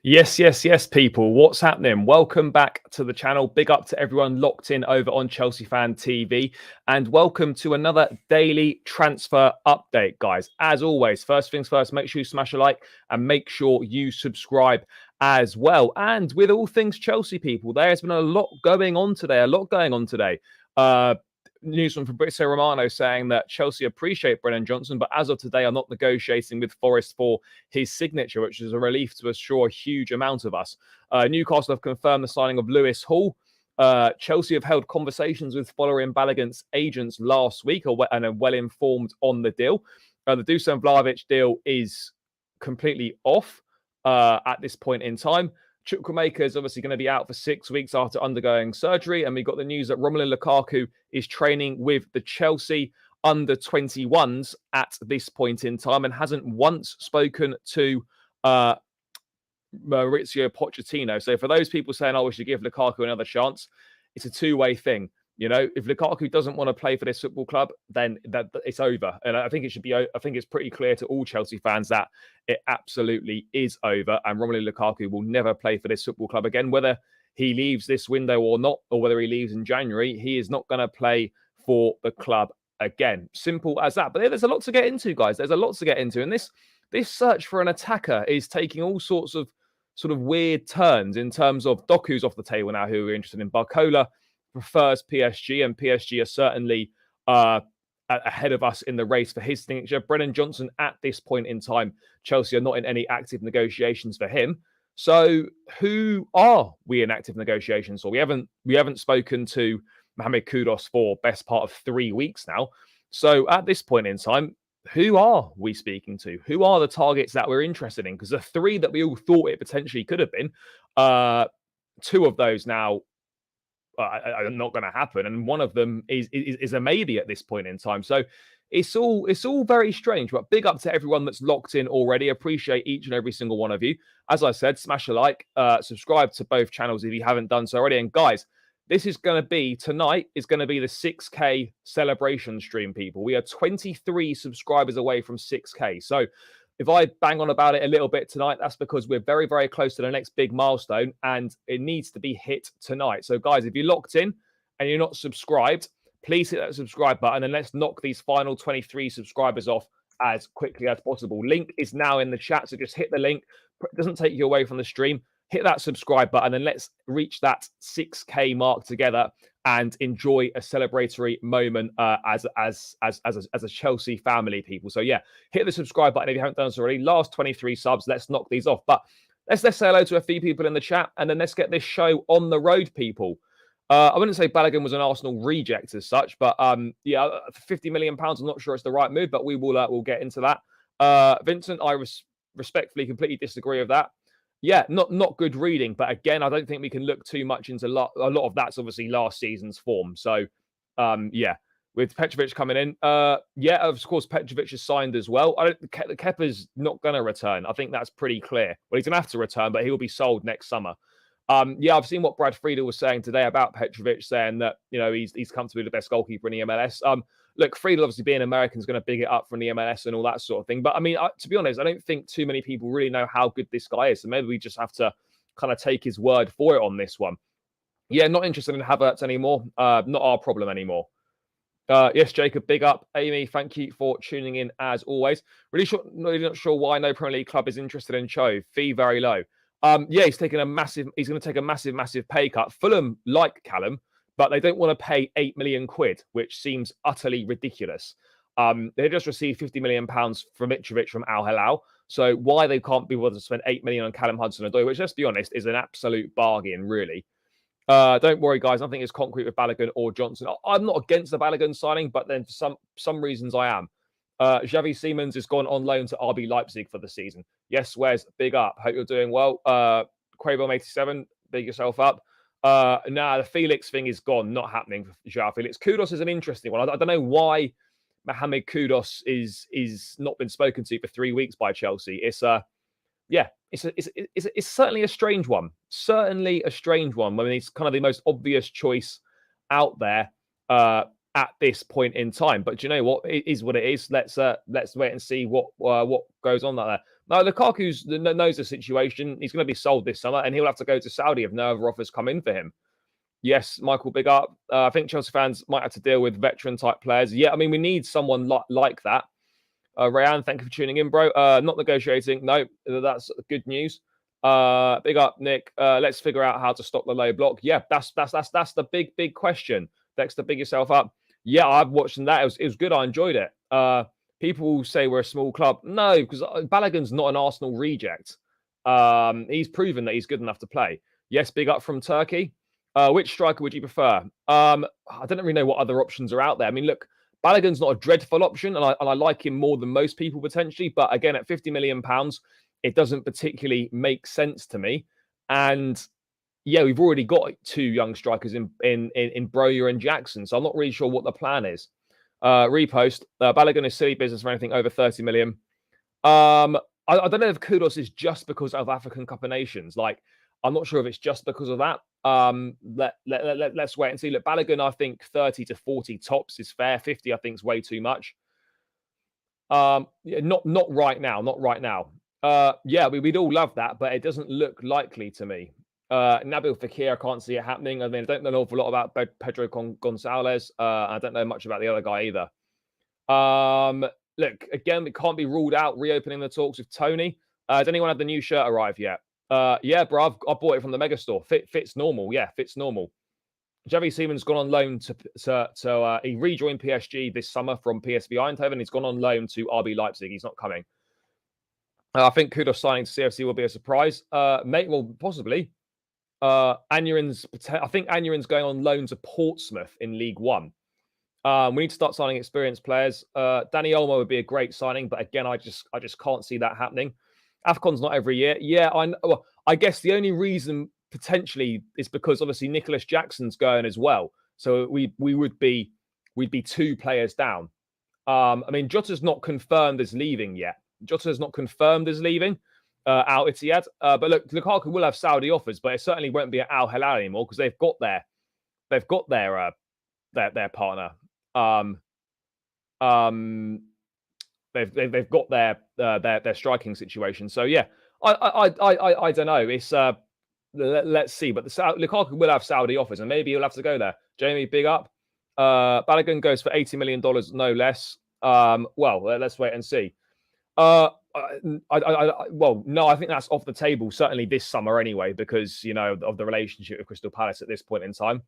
Yes, yes, yes, people. What's happening? Welcome back to the channel. Big up to everyone locked in over on Chelsea Fan TV. And welcome to another daily transfer update, guys. As always, first things first, make sure you smash a like and make sure you subscribe as well. And with all things Chelsea, people, there has been a lot going on today. News from Fabrizio Romano saying that Chelsea appreciate Brennan Johnson, but as of today are not negotiating with Forest for his signature, which is a relief to assure a huge amount of us. Newcastle have confirmed the signing of Lewis Hall. Chelsea have held conversations with Folarin Balogun's agents last week and are well informed on the deal. The Dusan Vlahovic deal is completely off at this point in time. Chukwuemeka is obviously going to be out for 6 weeks after undergoing surgery. And we got the news that Romelu Lukaku is training with the Chelsea under-21s at this point in time and hasn't once spoken to Mauricio Pochettino. So for those people saying, oh, we should give Lukaku another chance, it's a two-way thing. You know, if Lukaku doesn't want to play for this football club, then it's over. And I think it's pretty clear to all Chelsea fans that it absolutely is over. And Romelu Lukaku will never play for this football club again. Whether he leaves this window or not, or whether he leaves in January, he is not going to play for the club again. Simple as that. But there's a lot to get into, guys. There's a lot to get into. And this search for an attacker is taking all sorts of sort of weird turns in terms of Doku's off the table now, who we're interested in. Barcola prefers PSG, and PSG are certainly ahead of us in the race for his signature. Brennan Johnson, at this point in time, Chelsea are not in any active negotiations for him. So who are we in active negotiations for? We haven't spoken to Mohamed Kudus for best part of 3 weeks now. So at this point in time, who are we speaking to? Who are the targets that we're interested in? Because the three that we all thought it potentially could have been, two of those now are not going to happen, and one of them is a maybe at this point in time. So it's all very strange. But big up to everyone that's locked in already. Appreciate each and every single one of you. As I said, smash a like, subscribe to both channels if you haven't done so already. And guys, this is going to be tonight. Is going to be the 6K celebration stream. People, we are 23 subscribers away from 6K. So if I bang on about it a little bit tonight, that's because we're very, very close to the next big milestone and it needs to be hit tonight. So guys, if you're locked in and you're not subscribed, please hit that subscribe button and let's knock these final 23 subscribers off as quickly as possible. Link is now in the chat, so just hit the link. It doesn't take you away from the stream. Hit that subscribe button and let's reach that 6K mark together and enjoy a celebratory moment as a Chelsea family, people. So yeah, hit the subscribe button if you haven't done so already. Last 23 subs, let's knock these off. But let's say hello to a few people in the chat and then let's get this show on the road, people. I wouldn't say Balogun was an Arsenal reject as such, but yeah, for 50 million pounds, I'm not sure it's the right move, but we'll get into that. Vincent, I respectfully completely disagree with that. Yeah, not good reading, but again, I don't think we can look too much into a lot of that's obviously last season's form. So, yeah, with Petrovic coming in, yeah, of course, Petrovic is signed as well. Kepa's not going to return. I think that's pretty clear. Well, he's going to have to return, but he will be sold next summer. Yeah, I've seen what Brad Friedel was saying today about Petrovic, saying that he's come to be the best goalkeeper in the MLS. Look, Friedel obviously being American is going to big it up from the MLS and all that sort of thing. But I mean, to be honest, I don't think too many people really know how good this guy is. So maybe we just have to kind of take his word for it on this one. Yeah, not interested in Havertz anymore. Not our problem anymore. Yes, Jacob, big up. Amy, thank you for tuning in as always. Really not sure why no Premier League club is interested in Cho. Fee very low. Yeah, he's going to take a massive pay cut. Fulham like Callum, but they don't want to pay 8 million quid, which seems utterly ridiculous. They just received 50 million pounds from Mitrovic from Al Hilal. So why they can't be able to spend 8 million on Callum Hudson-Odoi, which, let's be honest, is an absolute bargain, really. Don't worry, guys. Nothing is concrete with Balogun or Johnson. I'm not against the Balogun signing, but then for some reasons I am. Xavi Simons has gone on loan to RB Leipzig for the season. Yes, Wes, big up. Hope you're doing well. Quavo87, big yourself up. The Felix thing is gone, not happening for Joao Felix. Kudus is an interesting one. I don't know why Mohamed Kudus is not been spoken to for 3 weeks by Chelsea. It's certainly a strange one. Certainly a strange one. I mean, it's kind of the most obvious choice out there at this point in time. But do you know what? It is what it is. Let's wait and see what goes on there. No, Lukaku knows the situation. He's going to be sold this summer, and he'll have to go to Saudi if no other offers come in for him. Yes, Michael, big up. I think Chelsea fans might have to deal with veteran-type players. Yeah, I mean, we need someone like that. Rayan, thank you for tuning in, bro. Not negotiating. No, that's good news. Big up, Nick. Let's figure out how to stop the low block. Yeah, that's the big question. Dexter, big yourself up. Yeah, I've watched that. It was good. I enjoyed it. People say we're a small club. No, because Balogun's not an Arsenal reject. He's proven that he's good enough to play. Yes, big up from Turkey. Which striker would you prefer? I don't really know what other options are out there. I mean, look, Balogun's not a dreadful option, and I like him more than most people potentially. But again, at £50 million, it doesn't particularly make sense to me. And yeah, we've already got 2 young strikers in Broja and Jackson, so I'm not really sure what the plan is. Repost. Balogun is silly business for anything over 30 million. I don't know if kudos is just because of African Cup of Nations. Like, I'm not sure if it's just because of that. Let's wait and see. Look, Balogun, I think 30 to 40 tops is fair. 50, I think, is way too much. Yeah, not right now. Not right now. Yeah, we'd all love that, but it doesn't look likely to me. Nabil Fekir, I can't see it happening. I mean, I don't know an awful lot about Pedro Gonzalez. I don't know much about the other guy either. Look, again, it can't be ruled out reopening the talks with Tony. Has anyone had the new shirt arrive yet? Yeah, bro, I bought it from the mega store. Fits normal. Yeah, fits normal. Javi Seaman's gone on loan to he rejoined PSG this summer from PSV Eindhoven. He's gone on loan to RB Leipzig. He's not coming. I think Kudos signing to CFC will be a surprise. Well, possibly. I think Anurin's going on loan to Portsmouth in League One. We need to start signing experienced players. Danny Olmo would be a great signing, but again, I just can't see that happening. AFCON's not every year. Yeah, I guess the only reason potentially is because obviously Nicholas Jackson's going as well. So we'd be 2 players down. I mean, Jota's not confirmed as leaving yet. Jota's not confirmed as leaving Al Ittihad. But look, Lukaku will have Saudi offers, but it certainly won't be at Al Hilal anymore because they've got their partner. They've got their striking situation. So yeah, I don't know. It's let's see. But Lukaku will have Saudi offers, and maybe he'll have to go there. Jamie, big up. Balogun goes for $80 million, no less. Well, let's wait and see. Well, no, I think that's off the table. Certainly this summer, anyway, because of the relationship with Crystal Palace at this point in time.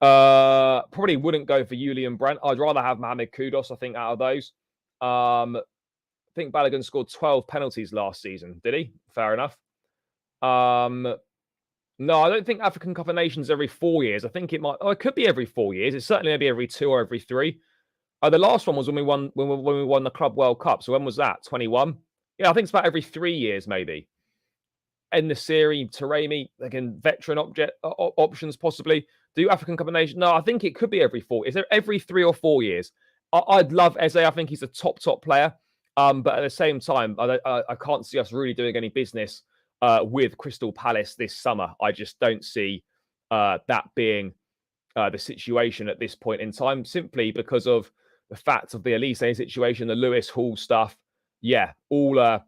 Probably wouldn't go for Julian Brandt. I'd rather have Mohamed Kudus, I think, out of those. I think Balogun scored 12 penalties last season. Did he? Fair enough. No, I don't think African Cup of Nations every 4 years. I think it might. Oh, it could be every 4 years. It's certainly maybe every 2 or every 3. The last one was when we won the Club World Cup. So when was that? 21. Yeah, I think it's about every 3 years, maybe. En-Nesyri, Taremi, again, veteran options possibly. Do African Cup of Nations? No, I think it could be every 4. Is there every 3 or 4 years? I'd love Eze. I think he's a top player. But at the same time, I can't see us really doing any business with Crystal Palace this summer. I just don't see that being the situation at this point in time, simply because of the fact of the Elise situation, the Lewis Hall stuff. Yeah, all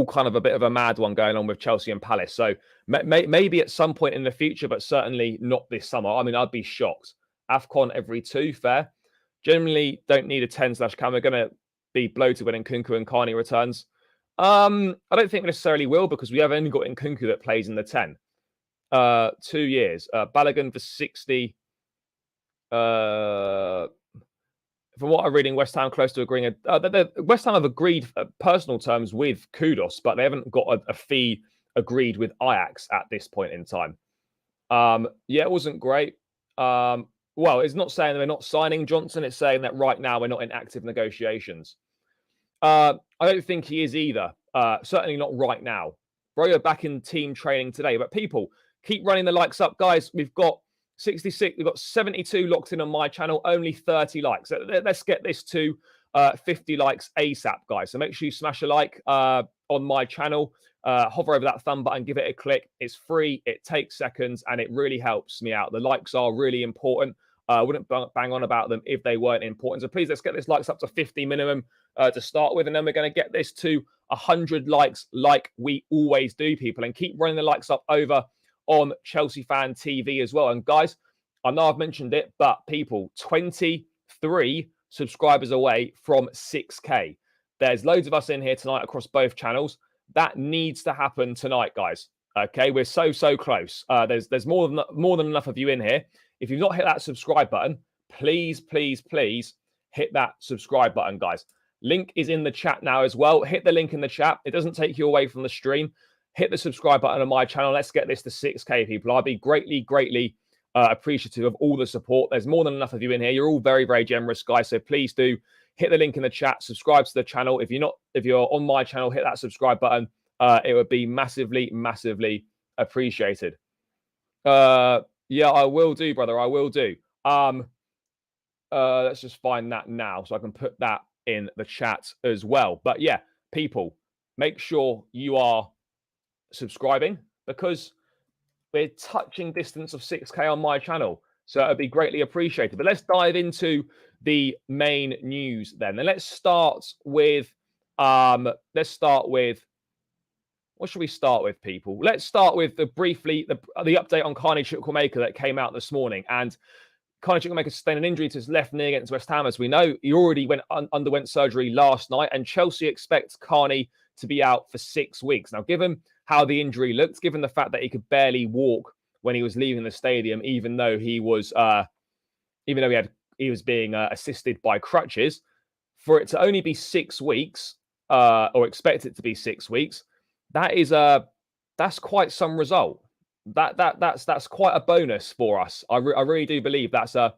kind of a bit of a mad one going on with Chelsea and Palace. So maybe at some point in the future, but certainly not this summer. I mean, I'd be shocked. AFCON every 2, fair. Generally, don't need a 10/cam. We're going to be bloated when Nkunku and Carney returns. I don't think we necessarily will, because we have only got Nkunku that plays in the 10. 2 years. Balogun for 60. From what I'm reading, West Ham close to agreeing. West Ham have agreed personal terms with Kudus, but they haven't got a fee agreed with Ajax at this point in time. Yeah, it wasn't great. Well, it's not saying that we're not signing Johnson. It's saying that right now we're not in active negotiations. I don't think he is either. Certainly not right now. Broja back in team training today. But people, keep running the likes up. Guys, we've got 66. We've got 72 locked in on my channel. Only 30 likes. So let's get this to 50 likes ASAP, guys. So make sure you smash a like on my channel. Hover over that thumb button. Give it a click. It's free. It takes seconds. And it really helps me out. The likes are really important. I wouldn't bang on about them if they weren't important. So please, let's get this likes up to 50 minimum to start with. And then we're going to get this to 100 likes like we always do, people. And keep running the likes up over on Chelsea Fan TV as well. And guys, I know I've mentioned it, but people, 23 subscribers away from 6K. There's loads of us in here tonight across both channels. That needs to happen tonight, guys. Okay, we're so close. There's more than enough of you in here. If you've not hit that subscribe button, please hit that subscribe button, guys. Link is in the chat now as well. Hit the link in the chat. It doesn't take you away from the stream. Hit the subscribe button on my channel. Let's get this to 6K, people. I'll be greatly appreciative of all the support. There's more than enough of you in here. You're all very generous, guys. So please do hit the link in the chat. Subscribe to the channel. If you're on my channel, hit that subscribe button. It would be massively appreciated. Yeah, I will do, brother. I will do. Let's just find that now so I can put that in the chat as well. But yeah, people, make sure you are subscribing because we're touching distance of 6K on my channel. So it would be greatly appreciated. But let's dive into the main news then. And let's start with what should we start with, people? Let's start with the update on Carney Chukwuemeka that came out this morning. And Carney Chukwuemeka sustained an injury to his left knee against West Ham, as we know. He already underwent surgery last night, and Chelsea expects Carney to be out for 6 weeks. Now, given how the injury looked, given the fact that he could barely walk when he was leaving the stadium, even though he was being assisted by crutches, for it to only be 6 weeks, or expect it to be 6 weeks, that's quite some result. That's quite a bonus for us. I really do believe that's a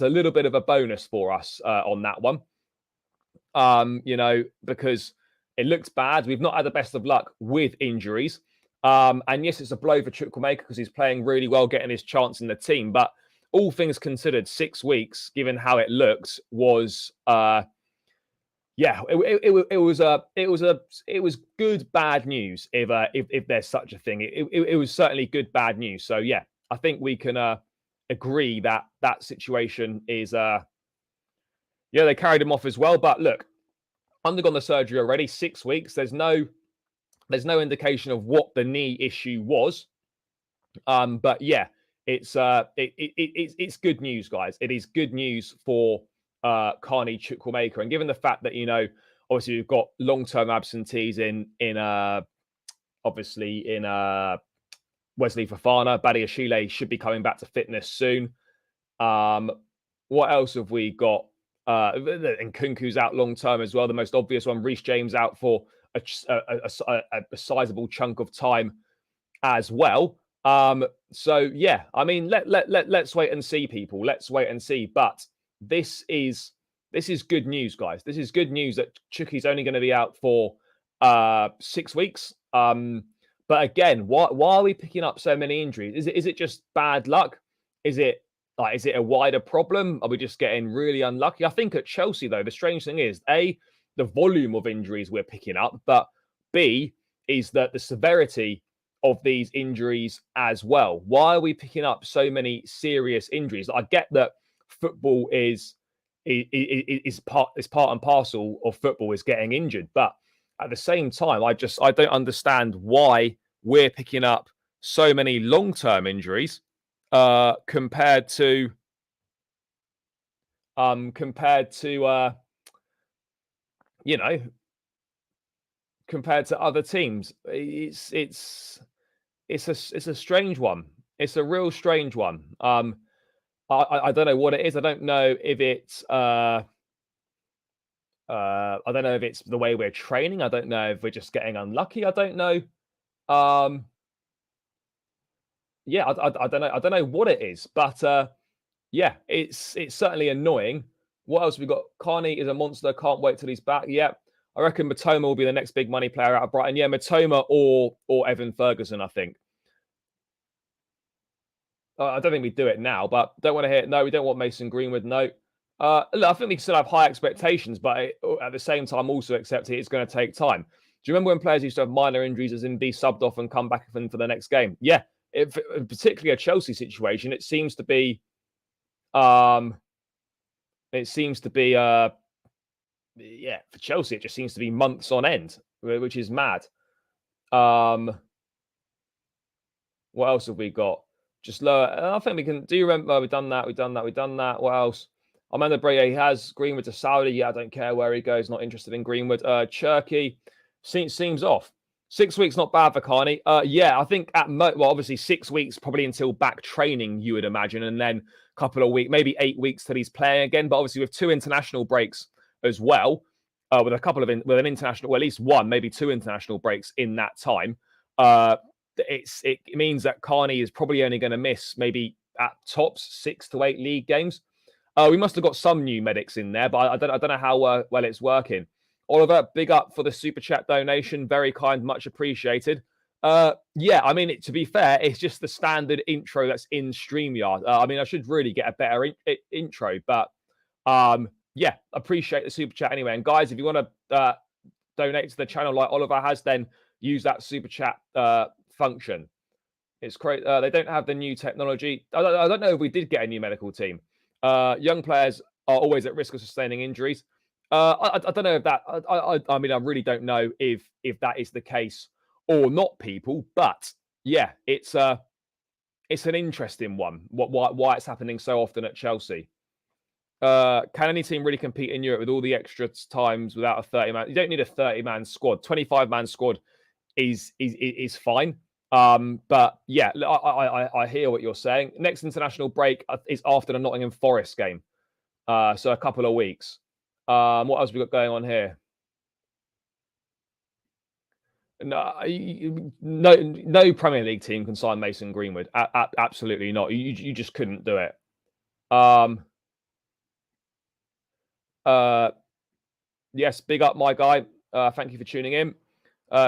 little bit of a bonus for us on that one. Because it looks bad. We've not had the best of luck with injuries. And yes, it's a blow for Chukwuemeka because he's playing really well, getting his chance in the team. But all things considered, 6 weeks, given how it looks, was it was good bad news if there's such a thing. It was certainly good bad news. So yeah, I think we can agree that situation is they carried him off as well. But look, undergone the surgery already, 6 weeks. There's no indication of what the knee issue was. But yeah, it's good news, guys. It is good news for Carney Chukwuemeka, and given the fact that obviously we've got long-term absentees in Wesley Fofana, Badiashile should be coming back to fitness soon. What else have we got? And Nkunku's out long-term as well. The most obvious one, Reece James out for a sizable chunk of time as well. So yeah, I mean, let's wait and see, people. Let's wait and see. But this is good news, guys. This is good news that Chucky's only going to be out for 6 weeks. But again, why are we picking up so many injuries? Is it just bad luck? Is it a wider problem? Are we just getting really unlucky? I think at Chelsea, though, the strange thing is, A, the volume of injuries we're picking up, but B, is that the severity of these injuries as well. Why are we picking up so many serious injuries? I get that football is part and parcel of football is getting injured, but at the same time, I don't understand why we're picking up so many long-term injuries compared to other teams. It's a strange one. It's a real strange one. I don't know what it is. I don't know if it's the way we're training. I don't know if we're just getting unlucky. I don't know. I don't know. I don't know what it is, but yeah, it's certainly annoying. What else have we got? Carney is a monster. Can't wait till he's back. Yeah, I reckon Matoma will be the next big money player out of Brighton. Yeah, Matoma or Evan Ferguson, I think. I don't think we do it now, but don't want to hear. No, we don't want Mason Greenwood. No. Look, I think we still have high expectations, but at the same time, also accept it's going to take time. Do you remember when players used to have minor injuries, as in be subbed off and come back for the next game? Yeah, particularly a Chelsea situation, it seems to be It seems to be, for Chelsea, it just seems to be months on end, which is mad. What else have we got? Just lower. I think we can. Do you remember we've done that? We've done that. What else? Amanda Bray, he has Greenwood to Saudi. Yeah, I don't care where he goes. Not interested in Greenwood. Cherky seems off. 6 weeks, not bad for Carney. Yeah, I think obviously 6 weeks probably until back training, you would imagine, and then a couple of weeks, maybe 8 weeks till he's playing again. But obviously with 2 international breaks as well, with an international, well, at least 1, maybe 2 international breaks in that time. It means that Carney is probably only going to miss maybe at tops 6 to 8 league games. We must have got some new medics in there, but I don't know how well it's working. Oliver, big up for the super chat donation. Very kind, much appreciated. Yeah, I mean, to be fair, it's just the standard intro that's in StreamYard. I mean, I should really get a better intro, but yeah, appreciate the super chat anyway. And guys, if you want to donate to the channel like Oliver has, then use that super chat function. It's great. They don't have the new technology. I don't know if we did get a new medical team. Young players are always at risk of sustaining injuries. I don't know if that. I mean, I really don't know if that is the case or not, people. But yeah, it's an interesting one. Why it's happening so often at Chelsea? Can any team really compete in Europe with all the extra times without a 30-man? You don't need a 30-man squad. 25-man squad is fine. But yeah, I hear what you're saying. Next international break is after the Nottingham Forest game. So a couple of weeks. What else we got going on here? No Premier League team can sign Mason Greenwood. Absolutely not. You just couldn't do it. Yes, big up, my guy. Thank you for tuning in.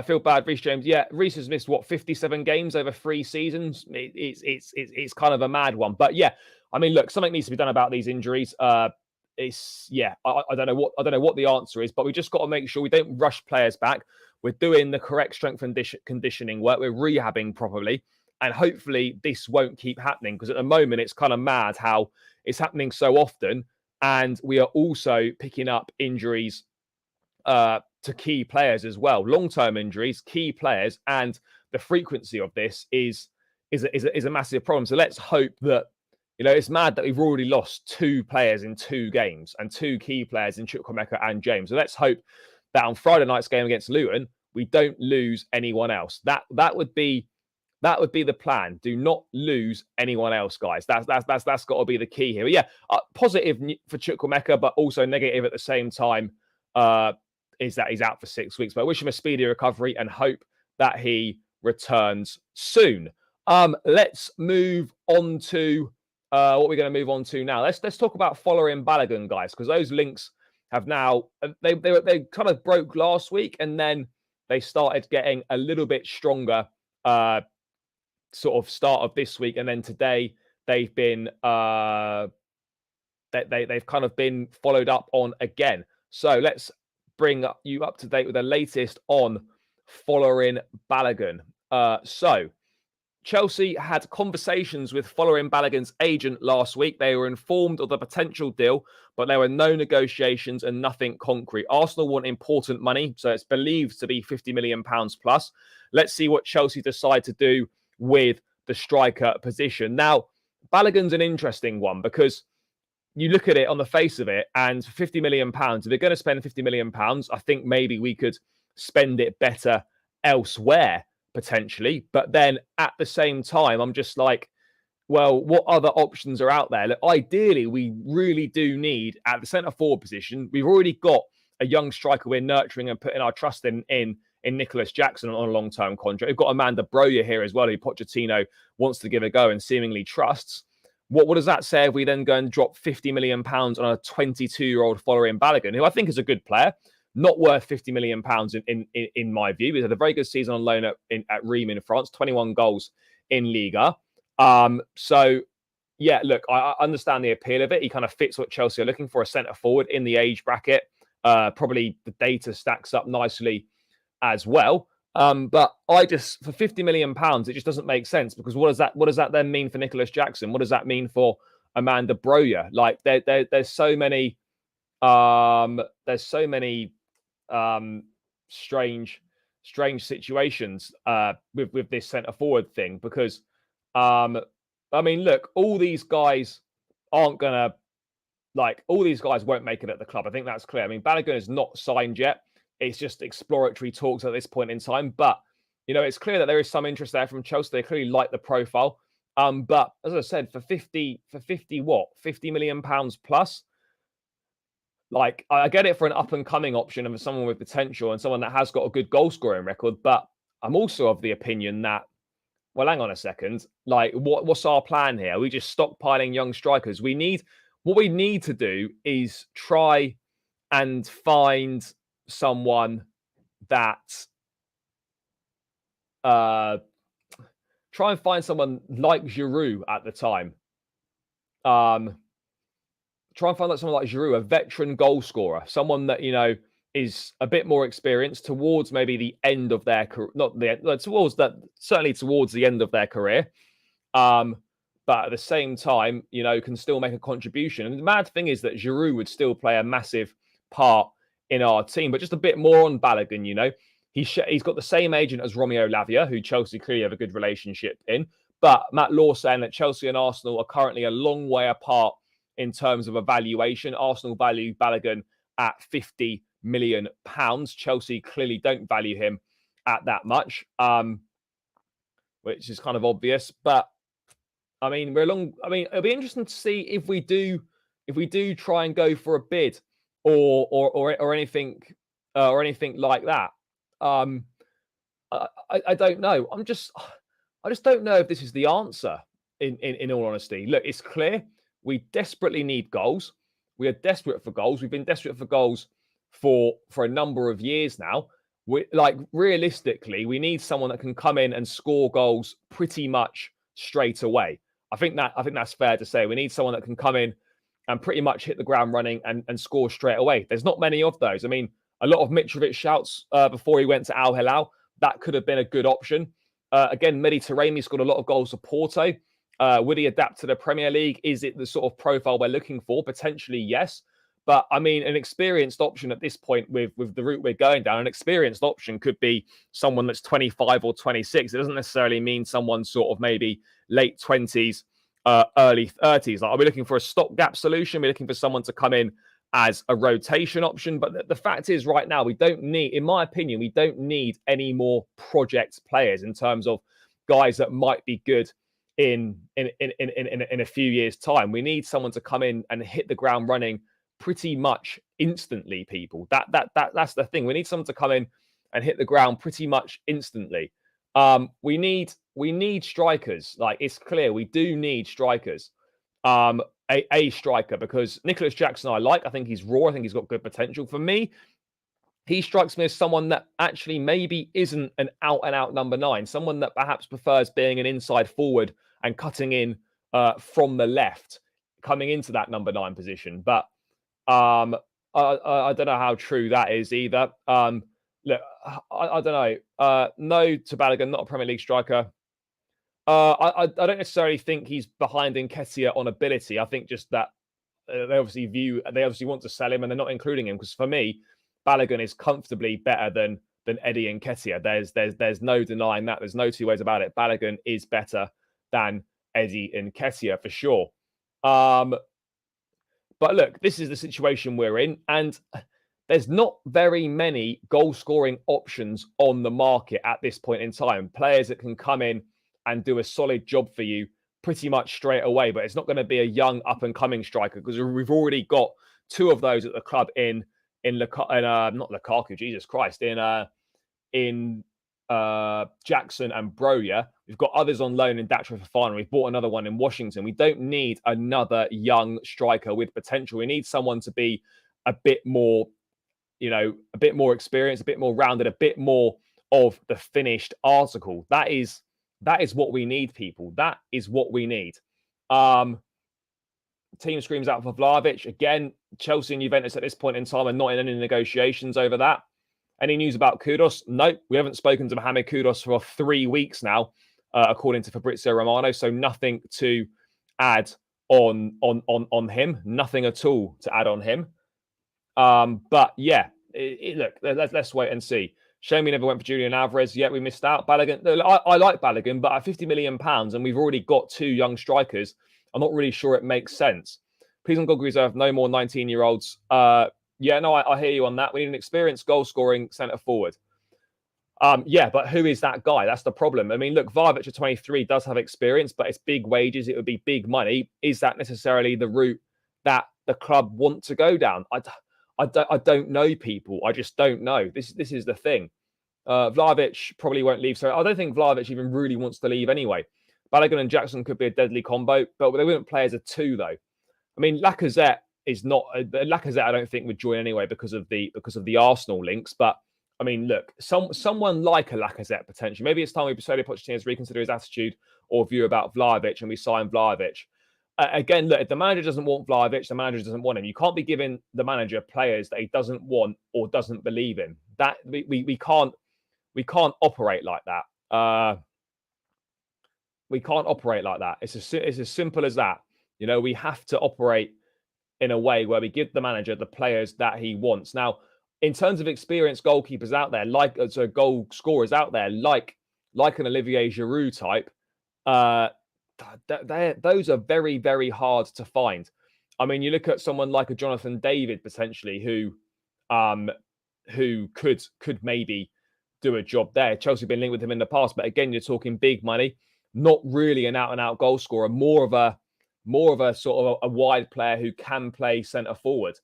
Feel bad, Reece James. Yeah, Reece has missed 57 games over 3 seasons. It's kind of a mad one, but yeah, I mean, look, something needs to be done about these injuries. I don't know what the answer is, but we just got to make sure we don't rush players back. We're doing the correct strength and conditioning work. We're rehabbing properly, and hopefully this won't keep happening, because at the moment it's kind of mad how it's happening so often, and we are also picking up injuries to key players as well, long-term injuries, key players, and the frequency of this is a massive problem. So let's hope that, it's mad that we've already lost 2 players in 2 games and 2 key players in Chukwuemeka and James. So let's hope that on Friday night's game against Luton, we don't lose anyone else. That would be the plan. Do not lose anyone else, guys. That's got to be the key here. But yeah, positive for Chukwuemeka, but also negative at the same time. Is that he's out for 6 weeks. But I wish him a speedy recovery and hope that he returns soon. Let's move on to what we're going to move on to now. Let's talk about Folarin Balogun, guys, because those links have now they kind of broke last week, and then they started getting a little bit stronger sort of start of this week, and then today they've been they've kind of been followed up on again. So let's bring you up to date with the latest on Folarin Balogun. So Chelsea had conversations with Folarin Balogun's agent last week. They were informed of the potential deal, but there were no negotiations and nothing concrete. Arsenal want important money, so it's believed to be £50 million plus. Let's see what Chelsea decide to do with the striker position. Now, Balogun's an interesting one, because you look at it on the face of it, and £50 million, if they're going to spend £50 million, I think maybe we could spend it better elsewhere, potentially. But then at the same time, I'm just like, well, what other options are out there? Look, ideally, we really do need, at the centre forward position, we've already got a young striker we're nurturing and putting our trust in Nicholas Jackson on a long-term contract. We've got Amanda Broja here as well, who Pochettino wants to give a go and seemingly trusts. What does that say if we then go and drop £50 million on a 22-year-old Folarin Balogun, who I think is a good player, not worth £50 million in my view. He's had a very good season on loan at Reims in France, 21 goals in Liga. So, yeah, look, I understand the appeal of it. He kind of fits what Chelsea are looking for, a centre-forward in the age bracket. Probably the data stacks up nicely as well. But for £50 million, it just doesn't make sense, because what does that then mean for Nicholas Jackson? What does that mean for Amanda Broja. Like there's so many strange situations with this centre forward thing, because I mean, look, all these guys aren't gonna all these guys won't make it at the club. I think that's clear. I mean, Balogun is not signed yet. It's just exploratory talks at this point in time. But, it's clear that there is some interest there from Chelsea. They clearly like the profile. But as I said, for 50 million pounds plus, I get it for an up and coming option and for someone with potential and someone that has got a good goal scoring record. But I'm also of the opinion that, well, hang on a second. What's our plan here? Are we just stockpiling young strikers? What we need to do is try and find someone that like Giroud at the time. Try and find someone like Giroud, a veteran goal scorer, someone that is a bit more experienced towards maybe the end of their career, certainly towards the end of their career. But at the same time, can still make a contribution. And the mad thing is that Giroud would still play a massive part in our team. But just a bit more on Balogun, he's got the same agent as Romeo Lavia, who Chelsea clearly have a good relationship in. But Matt Law saying that Chelsea and Arsenal are currently a long way apart in terms of evaluation. Arsenal value Balogun at £50 million. Chelsea clearly don't value him at that much, which is kind of obvious. But I mean, it'll be interesting to see if we do try and go for a bid or anything like that. I don't know. I just don't know if this is the answer. In all honesty, look, it's clear we desperately need goals. We are desperate for goals. We've been desperate for goals for a number of years now. Realistically, we need someone that can come in and score goals pretty much straight away. I think that's fair to say. We need someone that can come in and pretty much hit the ground running and score straight away. There's not many of those. I mean, a lot of Mitrovic shouts before he went to Al Hilal. That could have been a good option. Again, Mehdi Taremi scored a lot of goals for Porto. Would he adapt to the Premier League? Is it the sort of profile we're looking for? Potentially, yes. But I mean, an experienced option at this point with the route we're going down, an experienced option could be someone that's 25 or 26. It doesn't necessarily mean someone sort of maybe late 20s, early 30s. Are we looking for a stopgap solution? We're looking for someone to come in as a rotation option. But the fact is, right now, we don't need, in my opinion, we don't need any more project players in terms of guys that might be good in a few years' time. We need someone to come in and hit the ground running pretty much instantly, people. That's the thing. We need someone to come in and hit the ground pretty much instantly. We need strikers. It's clear we do need strikers. A striker, because Nicholas Jackson I think he's raw. I think he's got good potential. For me, he strikes me as someone that actually maybe isn't an out-and-out number 9, someone that perhaps prefers being an inside forward and cutting in from the left, coming into that number 9 position. But I don't know how true that is either. Look, I don't know. No to Balogun, not a Premier League striker. I don't necessarily think he's behind Nketiah on ability. I think just that they obviously want to sell him and they're not including him, because for me, Balogun is comfortably better than Eddie Nketiah. There's no denying that. There's no two ways about it. Balogun is better than Eddie Nketiah for sure. But look, this is the situation we're in, and there's not very many goal-scoring options on the market at this point in time. Players that can come in and do a solid job for you pretty much straight away, but it's not going to be a young up-and-coming striker, because we've already got 2 of those at the club in not Lukaku, Jesus Christ, in Jackson and Broja. We've got others on loan in Datro Fofana. We've bought another one in Washington. We don't need another young striker with potential. We need someone to be a bit more, a bit more experienced, a bit more rounded, a bit more of the finished article. That is what we need, people. That is what we need. Team screams out for Vlahovic. Again, Chelsea and Juventus at this point in time are not in any negotiations over that. Any news about Kudus? No, we haven't spoken to Mohamed Kudus for 3 weeks now, according to Fabrizio Romano. So nothing to add on him. Nothing at all to add on him. But yeah, look, let's wait and see. Shame we never went for Julian Alvarez. Yeah, we missed out. Balogun, I like Balogun, but at £50 million, and we've already got 2 young strikers, I'm not really sure it makes sense. Please on God reserve, no more 19-year-olds. Yeah, no, I hear you on that. We need an experienced goal-scoring centre forward. Yeah, but who is that guy? That's the problem. I mean, look, Vlahovic at 23 does have experience, but it's big wages. It would be big money. Is that necessarily the route that the club want to go down? I don't know, people. I just don't know. This is the thing. Vlahovic probably won't leave. So I don't think Vlahovic even really wants to leave anyway. Balogun and Jackson could be a deadly combo, but they wouldn't play as a 2 though. I mean, Lacazette is not Lacazette. I don't think would join anyway because of the Arsenal links. But I mean, look, someone like a Lacazette potentially. Maybe it's time we persuaded Pochettino to reconsider his attitude or view about Vlahovic and we sign Vlahovic. Again, look, if the manager doesn't want Vlahovic, the manager doesn't want him. You can't be giving the manager players that he doesn't want or doesn't believe in. That we can't operate like that. We can't operate like that. It's as simple as that. You know, we have to operate in a way where we give the manager the players that he wants. Now, in terms of experienced goalkeepers out there, goal scorers out there, like an Olivier Giroud type, those are very, very hard to find. I mean, you look at someone like a Jonathan David potentially, who could maybe do a job there. Chelsea have been linked with him in the past, but again, you're talking big money, not really an out-and-out goal scorer, more of a sort of a wide player who can play centre forward.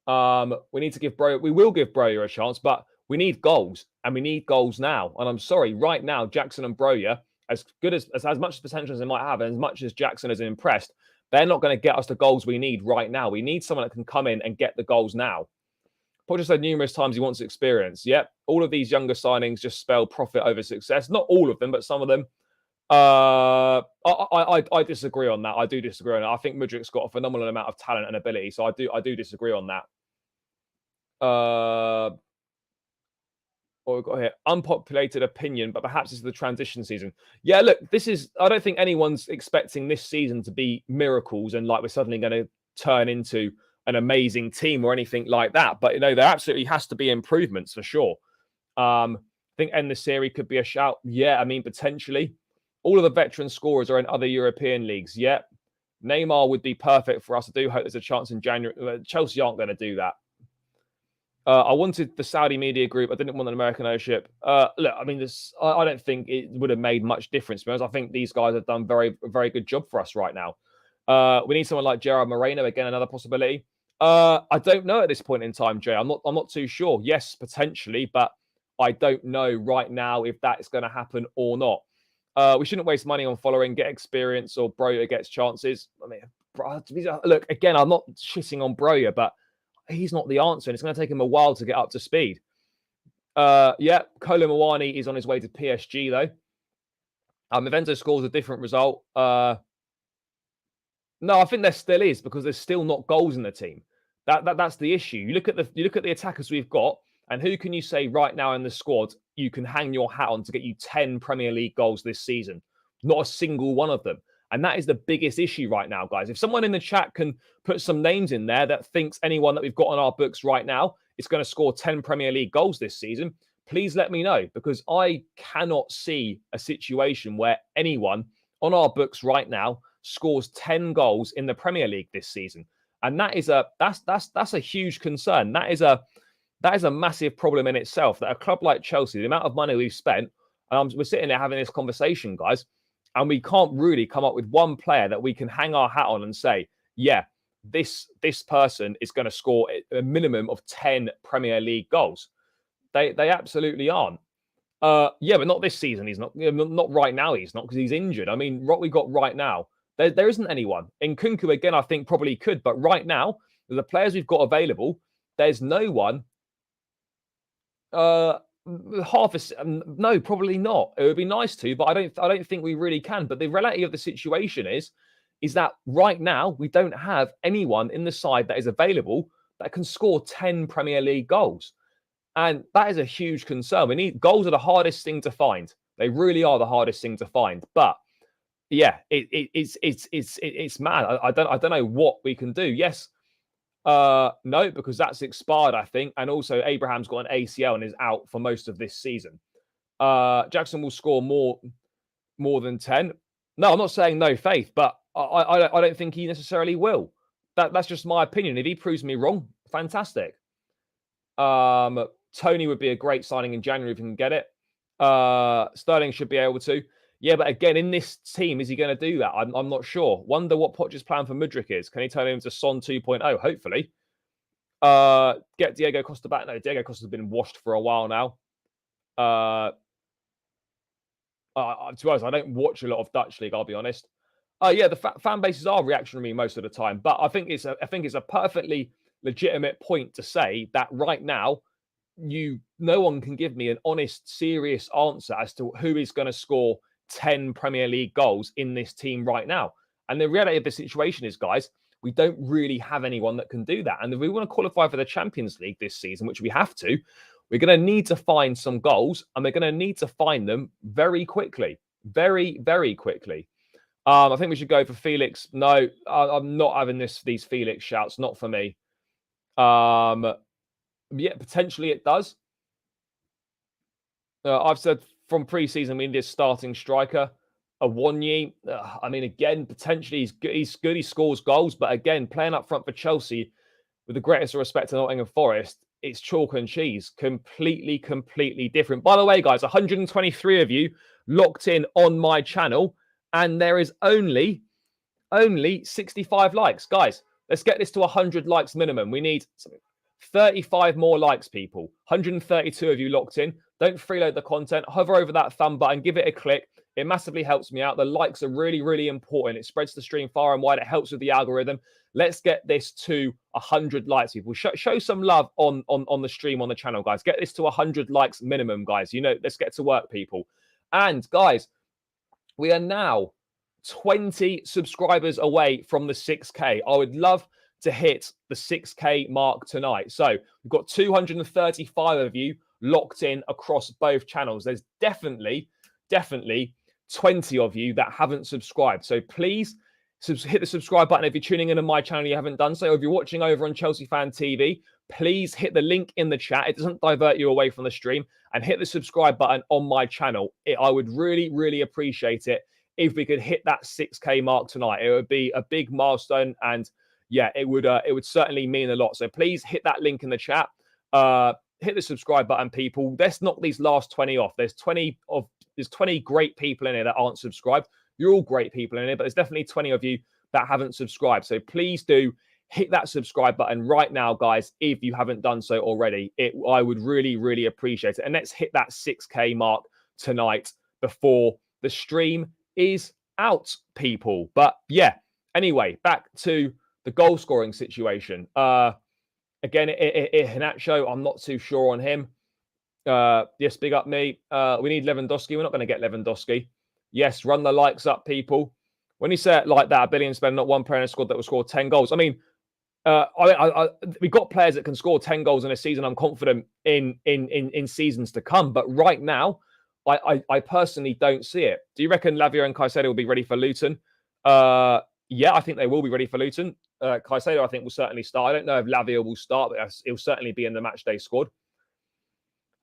We need to give Broja. We will give Broja a chance, but we need goals, and we need goals now. And I'm sorry, right now, Jackson and Broja, as good as much potential as they might have, and as much as Jackson has impressed, they're not going to get us the goals we need right now. We need someone that can come in and get the goals now. Paul just said numerous times he wants experience. Yep, all of these younger signings just spell profit over success. Not all of them, but some of them. I disagree on that. I do disagree on that. I think Mudryk's got a phenomenal amount of talent and ability, so I do disagree on that. What we've got here, unpopulated opinion, but perhaps it's the transition season. Yeah, look, I don't think anyone's expecting this season to be miracles and like we're suddenly going to turn into an amazing team or anything like that. But, you know, there absolutely has to be improvements for sure. I think end the series could be a shout. Yeah, I mean, potentially. All of the veteran scorers are in other European leagues. Yeah, Neymar would be perfect for us. I do hope there's a chance in January. Chelsea aren't going to do that. I wanted the Saudi media group. I didn't want an American ownership. Look, I mean, I don't think it would have made much difference because I think these guys have done very, very good job for us right now. We need someone like Gerard Moreno, again, another possibility. I don't know at this point in time, Jay. I'm not too sure. Yes, potentially, but I don't know right now if that's going to happen or not. We shouldn't waste money on Folarin, get experience, or Broja gets chances. I mean, look, again, I'm not shitting on Broja, but he's not the answer, and it's going to take him a while to get up to speed. Yeah, Kolo Muani is on his way to PSG, though. Mavento scores a different result. No, I think there still is because there's still not goals in the team. That's the issue. You look at the attackers we've got, and who can you say right now in the squad you can hang your hat on to get you 10 Premier League goals this season? Not a single one of them. And that is the biggest issue right now, guys. If someone in the chat can put some names in there that thinks anyone that we've got on our books right now is going to score 10 Premier League goals this season, please let me know, because I cannot see a situation where anyone on our books right now scores 10 goals in the Premier League this season. And that's a huge concern. That is a massive problem in itself, that a club like Chelsea, the amount of money we've spent, and we're sitting there having this conversation, guys, and we can't really come up with one player that we can hang our hat on and say, yeah, this person is going to score a minimum of 10 Premier League goals. They absolutely aren't. Yeah, but not this season. He's not. Not right now. He's not, because he's injured. I mean, what we got right now, there isn't anyone. In Nkunku, again, I think probably could, but right now, the players we've got available, there's no one. No, probably not. It would be nice to, but I don't think we really can. But the reality of the situation is that right now we don't have anyone in the side that is available that can score 10 Premier League goals. And that is a huge concern. Goals are the hardest thing to find. They really are the hardest thing to find. But yeah, it's mad. I don't know what we can do. Yes, no, because that's expired, I think, and also Abraham's got an ACL and is out for most of this season. Jackson will score more than 10. No, I'm not saying no faith, but I don't think he necessarily will. That's just my opinion. If he proves me wrong, fantastic. Tony would be a great signing in January if he can get it. Sterling should be able to. Yeah, but again, in this team, is he going to do that? I'm not sure. Wonder what Poch's plan for Mudryk is. Can he turn him into Son 2.0? Hopefully. Get Diego Costa back. No, Diego Costa's been washed for a while now. To be honest, I don't watch a lot of Dutch league. I'll be honest. Yeah, the fan bases are reactionary most of the time, but I think it's a perfectly legitimate point to say that right now, no one can give me an honest, serious answer as to who is going to score 10 Premier League goals in this team right now. And the reality of the situation is, guys, we don't really have anyone that can do that. And if we want to qualify for the Champions League this season, which we have to, we're going to need to find some goals, and we're going to need to find them very quickly. Very, very quickly. I think we should go for Felix. No, I'm not having these Felix shouts. Not for me. Yeah, potentially it does. I've said from pre-season we need a starting striker. Awoniyi, I mean, again, potentially he's good. He scores goals, but again, playing up front for Chelsea, with the greatest respect to Nottingham Forest, it's chalk and cheese. Completely different. By the way, guys, 123 of you locked in on my channel, and there is only 65 likes. Guys, let's get this to 100 likes minimum. We need 35 more likes, people. 132 of you locked in. Don't freeload the content. Hover over that thumb button. Give it a click. It massively helps me out. The likes are really, really important. It spreads the stream far and wide. It helps with the algorithm. Let's get this to 100 likes, people. Show some love on the stream, on the channel, guys. Get this to 100 likes minimum, guys. Let's get to work, people. And, guys, we are now 20 subscribers away from the 6K. I would love to hit the 6K mark tonight. So we've got 235 of you locked in across both channels. There's definitely 20 of you that haven't subscribed. So please hit the subscribe button if you're tuning in on my channel and you haven't done so. If you're watching over on Chelsea Fan TV, please hit the link in the chat. It doesn't divert you away from the stream, and hit the subscribe button on my channel. I would really, really appreciate it if we could hit that 6K mark tonight. It would be a big milestone, and yeah, it would certainly mean a lot. So please hit that link in the chat. Hit the subscribe button, people. Let's knock these last 20 off. There's 20 great people in here that aren't subscribed. You're all great people in here, but there's definitely 20 of you that haven't subscribed. So please do hit that subscribe button right now, guys, if you haven't done so already. I would really, really appreciate it. And let's hit that 6K mark tonight before the stream is out, people. But yeah, anyway, back to the goal scoring situation. Again, Iheanacho, I'm not too sure on him. Yes, big up me. We need Lewandowski. We're not going to get Lewandowski. Yes, run the likes up, people. When you say it like that, a billion spend, not one player in a squad that will score 10 goals. I mean, we've got players that can score 10 goals in a season. I'm confident in seasons to come. But right now, I personally don't see it. Do you reckon Lavia and Caicedo will be ready for Luton? Yeah, I think they will be ready for Luton. Caicedo, I think, will certainly start. I don't know if Lavia will start, but he'll certainly be in the matchday squad.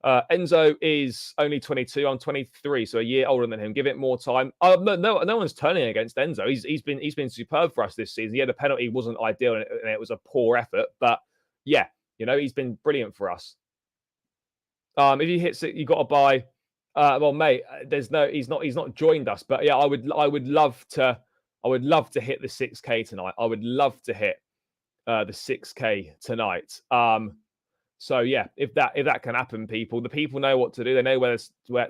Enzo is only 22. I'm 23, so a year older than him. Give it more time. No one's turning against Enzo. He's been superb for us this season. Yeah, the penalty wasn't ideal, and it was a poor effort. But yeah, he's been brilliant for us. If he hits it, you got to buy. Well, mate, he's not joined us. But yeah, I would love to hit the 6K tonight. I would love to hit the 6K tonight. So yeah, if that can happen, people, the people know what to do. They know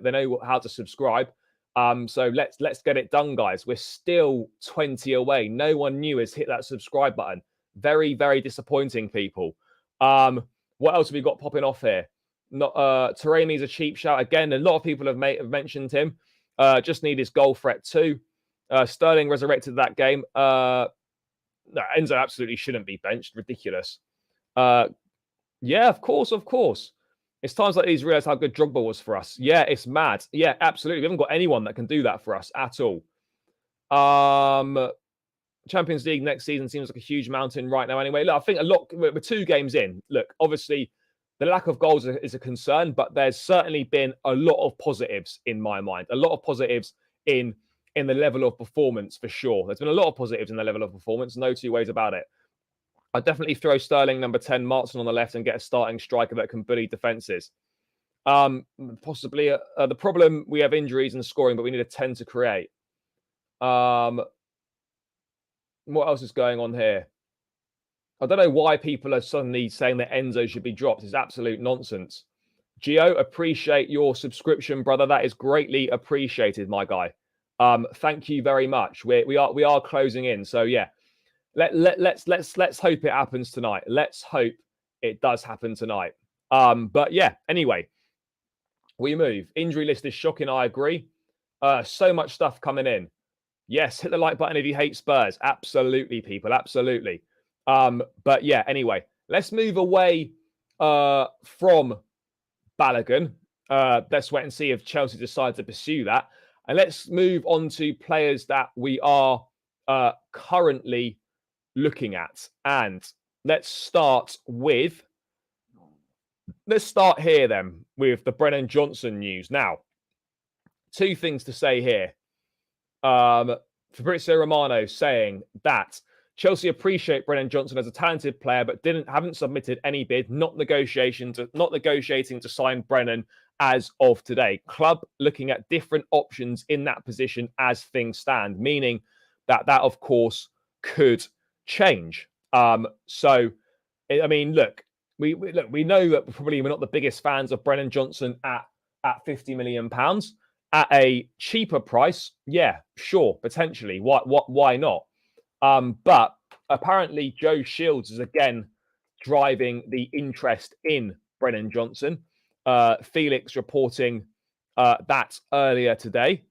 they know how to subscribe. So let's get it done, guys. We're still 20 away. No one new has hit that subscribe button. Very, very disappointing, people. What else have we got popping off here? Not Taremi's a cheap shout again. A lot of people have mentioned him. Just need his goal threat too. Sterling resurrected that game. No, Enzo absolutely shouldn't be benched. Ridiculous. Yeah, of course. It's times like these you realize how good Drogba was for us. Yeah, it's mad. Yeah, absolutely. We haven't got anyone that can do that for us at all. Champions League next season seems like a huge mountain right now. Anyway, look, I think we're 2 games in. Look, obviously, the lack of goals is a concern, but there's certainly been a lot of positives in my mind. A lot of positives in the level of performance for sure. There's been a lot of positives in the level of performance. No two ways about it. I'd definitely throw Sterling number 10, Martin on the left, and get a starting striker that can bully defenses. Possibly the problem, we have injuries and scoring, but we need a 10 to create. What else is going on here? I don't know why people are suddenly saying that Enzo should be dropped. It's absolute nonsense. Gio, appreciate your subscription, brother. That is greatly appreciated, my guy. Thank you very much. We are closing in. So yeah, let's hope it happens tonight. Let's hope it does happen tonight. But yeah, anyway, we move. Injury list is shocking. I agree. So much stuff coming in. Yes, hit the like button if you hate Spurs. Absolutely, people. Absolutely. But yeah, anyway, let's move away from Balogun. Let's wait and see if Chelsea decide to pursue that. And let's move on to players that we are currently looking at. And let's start here then with the Brennan Johnson news. Now, 2 things to say here. Fabrizio Romano saying that Chelsea appreciate Brennan Johnson as a talented player, but haven't submitted any bid, not negotiating to sign Brennan as of today. Club looking at different options in that position as things stand, meaning that of course could change. So I mean, look, we know that probably we're not the biggest fans of Brennan Johnson at £50 million. At a cheaper price, yeah, sure, potentially. Why not? But apparently Joe Shields is again driving the interest in Brennan Johnson. Felix reporting that earlier today.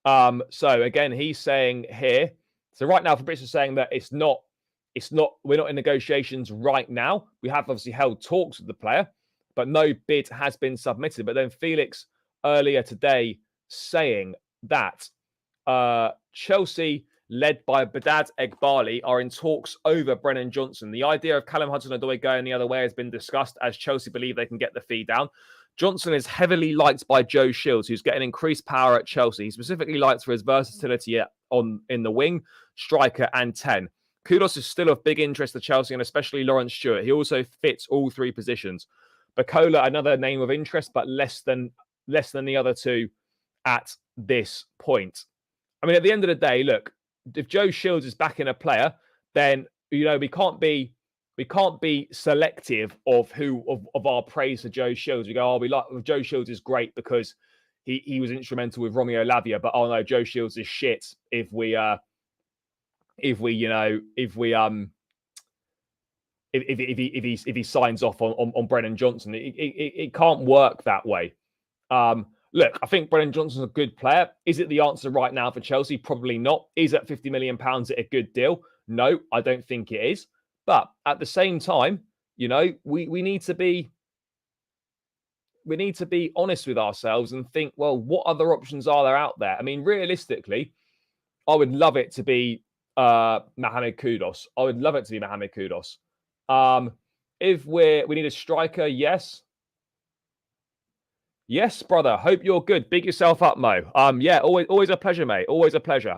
So again, he's saying here. So right now, Fabrizio is saying that we're not in negotiations right now. We have obviously held talks with the player, but no bid has been submitted. But then Felix earlier today saying that Chelsea, led by Badad Egbali, are in talks over Brennan Johnson. The idea of Callum Hudson-Odoi going the other way has been discussed, as Chelsea believe they can get the fee down. Johnson is heavily liked by Joe Shields, who's getting increased power at Chelsea. He specifically likes for his versatility in the wing, striker, and 10. Kudos is still of big interest to Chelsea, and especially Lawrence Stewart. He also fits all 3 positions. Bacola, another name of interest, but less than the other 2 at this point. I mean, at the end of the day, look, if Joe Shields is backing a player, then we can't be selective of our praise for Joe Shields. We go, we like Joe Shields is great because he was instrumental with Romeo Lavia, but oh no, Joe Shields is shit if he signs off on Brennan Johnson. It can't work that way. Look, I think Brennan Johnson's a good player. Is it the answer right now for Chelsea? Probably not. Is at £50 million a good deal? No, I don't think it is. But at the same time, we need to be honest with ourselves and think, well, what other options are there out there? I mean, realistically, I would love it to be Mohamed Kudus. I would love it to be Mohamed Kudus. If we need a striker, yes. Yes, brother. Hope you're good. Big yourself up, Mo. Yeah, always a pleasure, mate. Always a pleasure.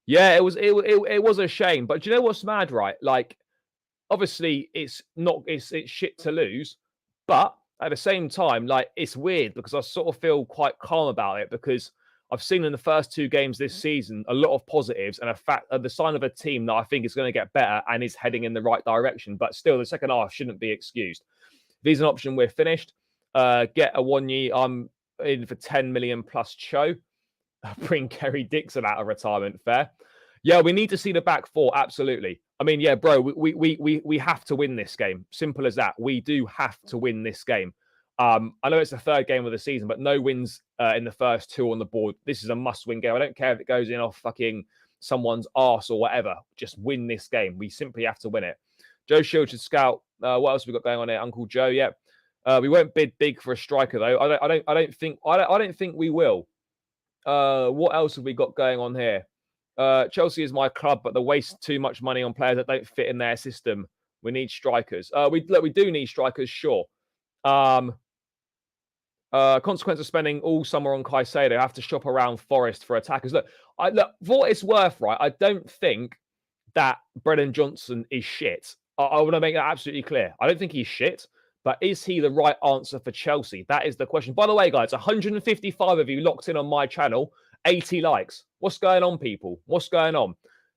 Yeah, it was a shame. But do you know what's mad, right? Like, obviously, it's shit to lose, but at the same time, like, it's weird because I sort of feel quite calm about it because I've seen in the first 2 games this season a lot of positives and the sign of a team that I think is going to get better and is heading in the right direction. But still, the second half shouldn't be excused. If he's an option, we're finished. Get a 1 year. I'm in for 10 million plus Cho. Bring Kerry Dixon out of retirement. Fair. Yeah, we need to see the back 4. Absolutely. I mean, yeah, bro, we have to win this game. Simple as that. We do have to win this game. I know it's the 3rd game of the season, but no wins in the first 2 on the board. This is a must-win game. I don't care if it goes in off fucking someone's arse or whatever. Just win this game. We simply have to win it. Joe Shields should scout. What else have we got going on here? Uncle Joe, yeah. We won't bid big for a striker though. I don't think we will. What else have we got going on here? Chelsea is my club, but they waste too much money on players that don't fit in their system. We need strikers. We do need strikers, sure. Consequence of spending all summer on Caicedo, have to shop around Forest for attackers. Look, for what it's worth, right? I don't think that Brennan Johnson is shit. I want to make that absolutely clear. I don't think he's shit, but is he the right answer for Chelsea? That is the question. By the way, guys, 155 of you locked in on my channel, 80 likes. What's going on, people? What's going on?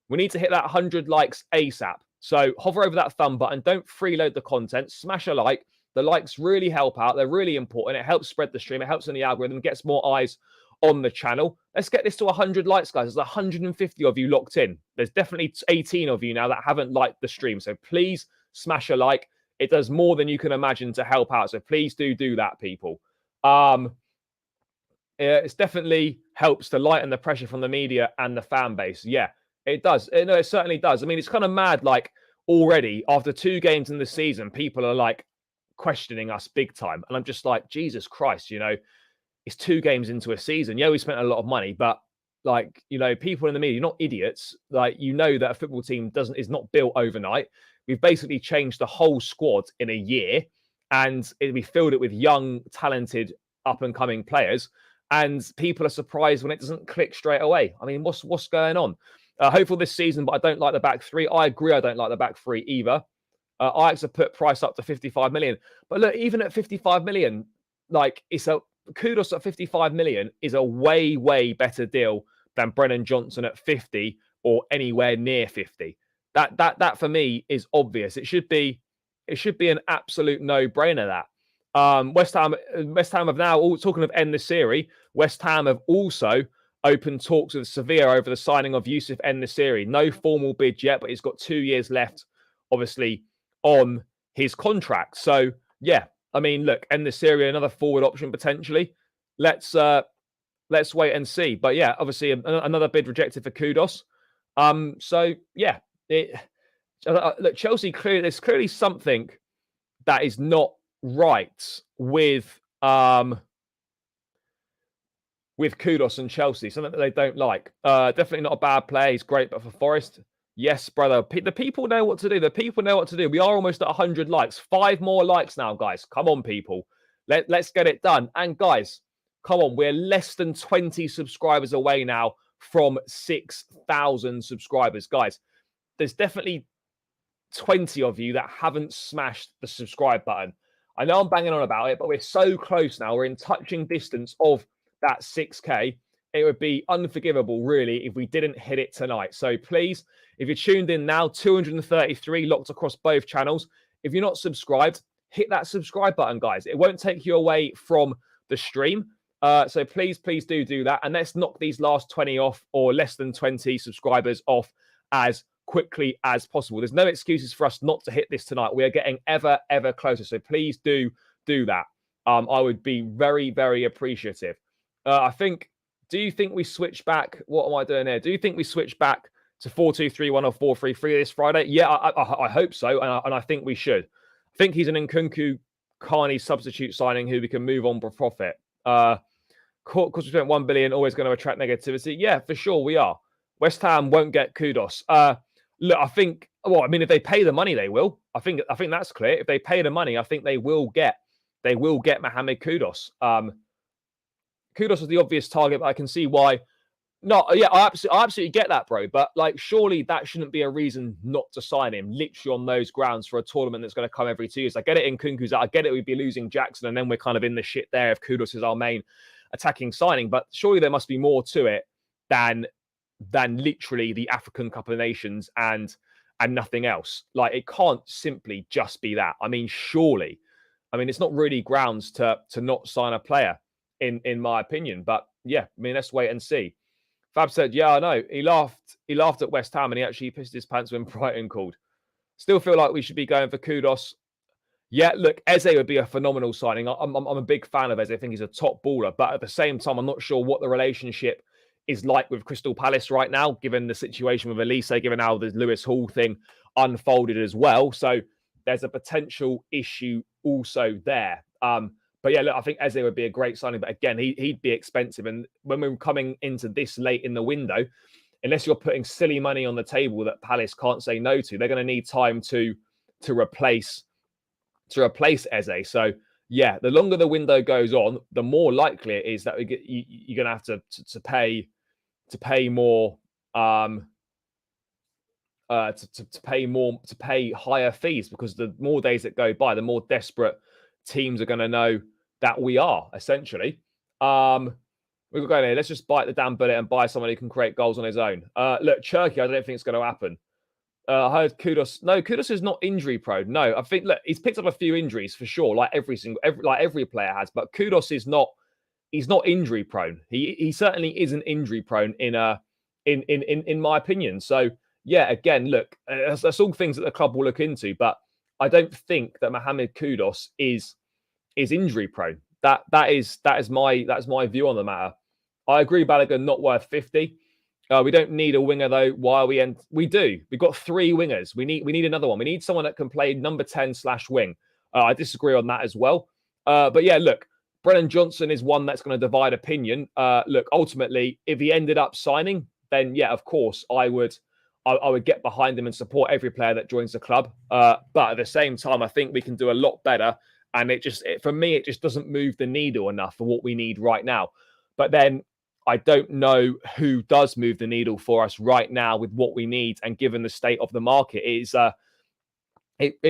We need to hit that 100 likes ASAP. So hover over that thumb button. Don't freeload the content. Smash a like. The likes really help out. They're really important. It helps spread the stream. It helps in the algorithm. Gets more eyes on the channel. Let's get this to 100 likes, guys. There's 150 of you locked in. There's definitely 18 of you now that haven't liked the stream. So please smash a like. It does more than you can imagine to help out. So please do that, people. It definitely helps to lighten the pressure from the media and the fan base. Yeah, it does. No, it certainly does. I mean, it's kind of mad, like, already after 2 games in the season, people are like questioning us big time. And I'm just like, Jesus Christ, it's 2 games into a season. Yeah, we spent a lot of money, but like, people in the media, you're not idiots. Like, that a football team is not built overnight. We've basically changed the whole squad in a year, and we filled it with young, talented, up and coming players. And people are surprised when it doesn't click straight away. I mean, what's going on? Hopeful this season, but I don't like the back three. I agree, I don't like the back three either. Ajax have put price up to 55 million. But look, even at 55 million, like, Kudos at 55 million is a way, way better deal than Brennan Johnson at 50 or anywhere near 50. That for me is obvious. It should be an absolute no-brainer, that. West Ham have now, talking of En-Nesyri, West Ham have also opened talks with Sevilla over the signing of Yusuf En-Nesyri. No formal bid yet, but he's got 2 years left, obviously, on his contract. So, yeah, I mean, look, En-Nesyri, another forward option potentially. Let's wait and see. But yeah, obviously another bid rejected for Kudos. So yeah, look, Chelsea there's clearly something that is not right with Kudos and Chelsea. Something that they don't like. Definitely not a bad player. He's great, but for Forest, yes, brother. The people know what to do. The people know what to do. We are almost at 100 likes. 5 more likes now, guys. Come on, people. Let's get it done. And guys, come on. We're less than 20 subscribers away now from 6,000 subscribers. Guys, there's definitely 20 of you that haven't smashed the subscribe button. I know I'm banging on about it, but we're so close now. We're in touching distance of that 6K. It would be unforgivable, really, if we didn't hit it tonight. So please, if you're tuned in now, 233 locked across both channels. If you're not subscribed, hit that subscribe button, guys. It won't take you away from the stream. So please do that. And let's knock these last 20 off, or less than 20 subscribers off, as quickly as possible. There's no excuses for us not to hit this tonight. We are getting ever closer. So please do that. I would be very, very appreciative. Do you think we switch back? What am I doing here? Do you think we switch back to 4-2-3-1 or 4-3-3 this Friday? Yeah, I hope so. And I think we should. I think he's an Nkunku Carney substitute signing who we can move on for profit. Because we spent 1 billion, always going to attract negativity. Yeah, for sure we are. West Ham won't get Kudos. Look, I think, if they pay the money, they will. I think that's clear. If they pay the money, I think they will get Mohamed Kudos. Kudos is the obvious target, but I can see why. No, yeah, I absolutely get that, bro. But like, surely that shouldn't be a reason not to sign him, literally on those grounds, for a tournament that's going to come every 2 years. I get it in Nkunku's out. I get it, we'd be losing Jackson, and then we're kind of in the shit there if Kudos is our main attacking signing. But surely there must be more to it than literally the African Cup of Nations and nothing else. Like, it can't simply just be that. I mean, surely. I mean, it's not really grounds to not sign a player, in my opinion. But yeah, I mean, let's wait and see. Fab said, yeah, I know. He laughed at West Ham, and he actually pissed his pants when Brighton called. Still feel like we should be going for Kudos. Yeah, look, Eze would be a phenomenal signing. I'm a big fan of Eze. I think he's a top baller. But at the same time, I'm not sure what the relationship is like with Crystal Palace right now, given the situation with Elise, given how the Lewis Hall thing unfolded as well. So there's a potential issue also there. But yeah, look, I think Eze would be a great signing. But again, he'd be expensive. And when we're coming into this late in the window, unless you're putting silly money on the table that Palace can't say no to, they're going to need time to replace Eze. So yeah, the longer the window goes on, the more likely it is that you're going to have to pay more, to pay higher fees, because the more days that go by, the more desperate teams are going to know that we are, essentially. We're going here. Let's just bite the damn bullet and buy someone who can create goals on his own. Look, Cherky, I don't think it's going to happen. I heard Kudus. No, Kudus is not injury prone. No, I think, look, he's picked up a few injuries for sure, like every player has. But Kudus is not. He's not injury prone. He certainly isn't injury prone in my opinion. So yeah, again, look, that's all things that the club will look into. But I don't think that Mohamed Kudus is injury prone. That is my view on the matter. I agree, Balogun not worth 50. We don't need a winger though. Why are we end? We do. We've got 3 wingers. We need another one. We need someone that can play number 10/wing. I disagree on that as well. But yeah, look, Brennan Johnson is one that's going to divide opinion. Look, ultimately, if he ended up signing, then yeah, of course, I would get behind him and support every player that joins the club. But at the same time, I think we can do a lot better. And for me, it just doesn't move the needle enough for what we need right now. But then I don't know who does move the needle for us right now with what we need, and given the state of the market, it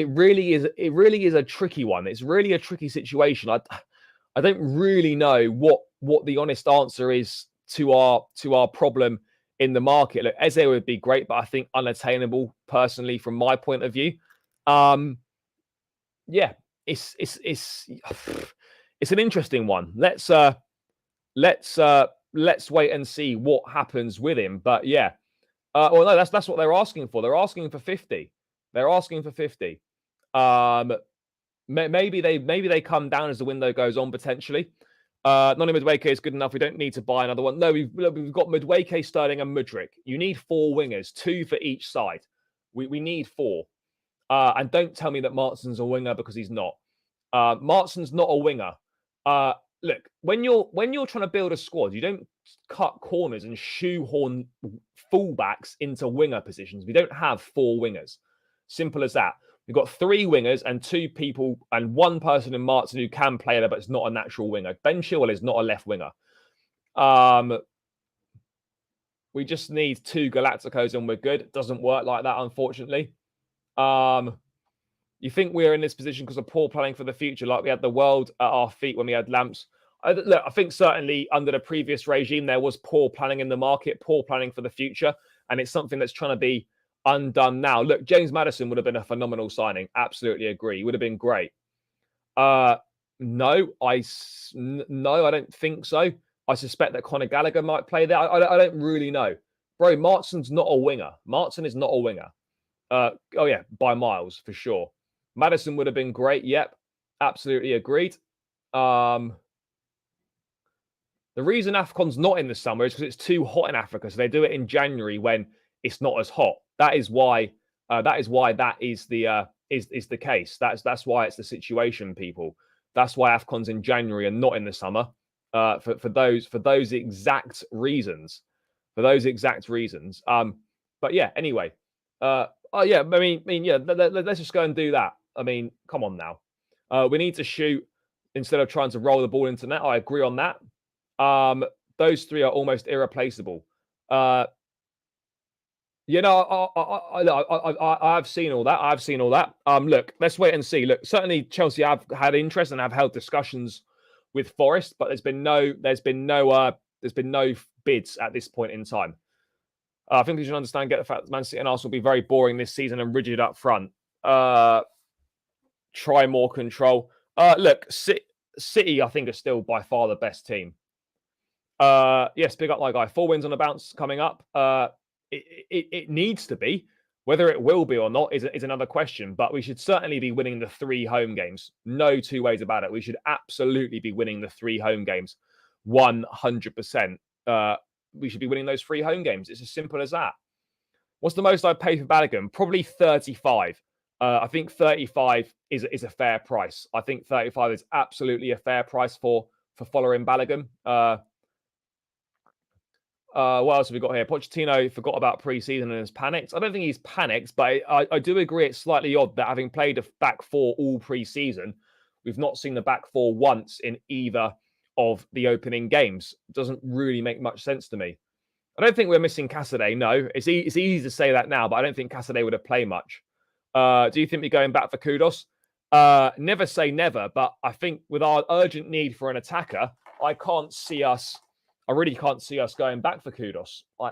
really is a tricky one. It's really a tricky situation. I don't really know what the honest answer is to our problem in the market. Look, Eze would be great, but I think unattainable personally from my point of view. Yeah, it's an interesting one. Let's wait and see what happens with him. But yeah, well, no, that's what they're asking for. They're asking for 50. They're asking for 50. Maybe they come down as the window goes on potentially. Noni Mudryk is good enough. We don't need to buy another one. No, we've got Mudryk, Sterling, and Mudryk. You need 4 wingers, 2 for each side. We need 4. And don't tell me that Martin's a winger, because he's not. Martin's not a winger. Look, when you're trying to build a squad, you don't cut corners and shoehorn fullbacks into winger positions. We don't have 4 wingers. Simple as that. We've got 3 wingers and 2 people and 1 person in Martin who can play there, but it's not a natural winger. Ben Chilwell is not a left winger. We just need 2 Galacticos and we're good. It doesn't work like that, unfortunately. You think we're in this position because of poor planning for the future, like we had the world at our feet when we had lamps? Look, I think certainly under the previous regime, there was poor planning in the market, poor planning for the future, and it's something that's trying to be undone now. Look, James Maddison would have been a phenomenal signing. Absolutely agree. He would have been great. No, I don't think so. I suspect that Conor Gallagher might play there. I don't really know. Bro, Martin's not a winger. Martin is not a winger. Oh yeah, by miles, for sure. Maddison would have been great. Yep, absolutely agreed. The reason AFCON's not in the summer is because it's too hot in Africa. So they do it in January when it's not as hot. That is why that is the case. That's why it's the situation, people. That's why AFCON's in January and not in the summer. For those exact reasons. But yeah, anyway. Oh yeah, I mean, yeah. Let's just go and do that. I mean, come on now. We need to shoot instead of trying to roll the ball into net. I agree on that. Those 3 are almost irreplaceable. You know, I've seen all that. Look, let's wait and see. Look, certainly Chelsea have had interest and have held discussions with Forest, but there's been no bids at this point in time. I think we should understand, get the fact that Man City and Arsenal will be very boring this season and rigid up front. Try more control. Look, City, I think, are still by far the best team. Yes, big up my guy. 4 wins on the bounce coming up. It needs to be. Whether it will be or not is another question. But we should certainly be winning the 3 home games. No 2 ways about it. We should absolutely be winning the 3 home games. 100%. We should be winning those 3 home games. It's as simple as that. What's the most I'd pay for Balogun? Probably 35. I think 35 is a fair price. I think 35 is absolutely a fair price for Folarin Balogun. What else have we got here? Pochettino forgot about pre-season and has panicked. I don't think he's panicked, but I do agree it's slightly odd that having played a back four all pre-season, we've not seen the back four once in either of the opening games. It doesn't really make much sense to me. I don't think we're missing Cassidy. No, it's easy to say that now, but I don't think Cassidy would have played much. Do you think we're going back for Kudos? Never say never, but I think with our urgent need for an attacker, I really can't see us going back for Kudos. I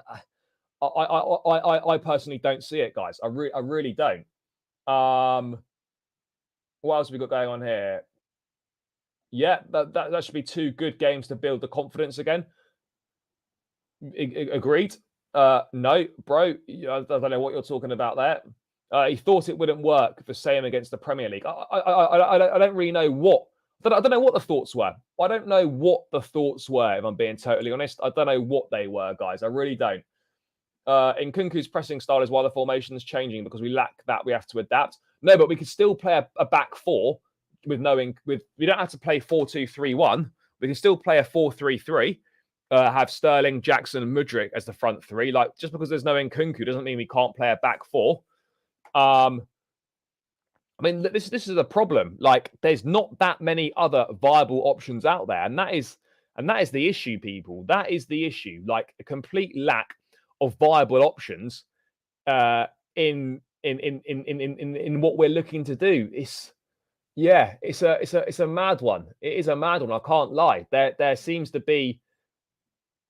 personally don't see it, guys. I really don't. What else have we got going on here? Yeah, that should be 2 good games to build the confidence again. Agreed. No, bro, I don't know what you're talking about there. He thought it wouldn't work the same against the Premier League. I don't really know what. I don't know what the thoughts were. I don't know what the thoughts were, if I'm being totally honest. I don't know what they were, guys. I really don't. In Nkunku's pressing style is why the formation is changing, because we lack that. We have to adapt. No, but we could still play a back four we don't have to play 4-2-3-1. We can still play a 4-3-3. Have Sterling, Jackson, and Mudryk as the front three. Like, just because there's no Nkunku doesn't mean we can't play a back four. I mean, this is a problem. Like, there's not that many other viable options out there, and that is the issue, people. That is the issue. Like, a complete lack of viable options in what we're looking to do. It's a mad one. It is a mad one. I can't lie. There seems to be,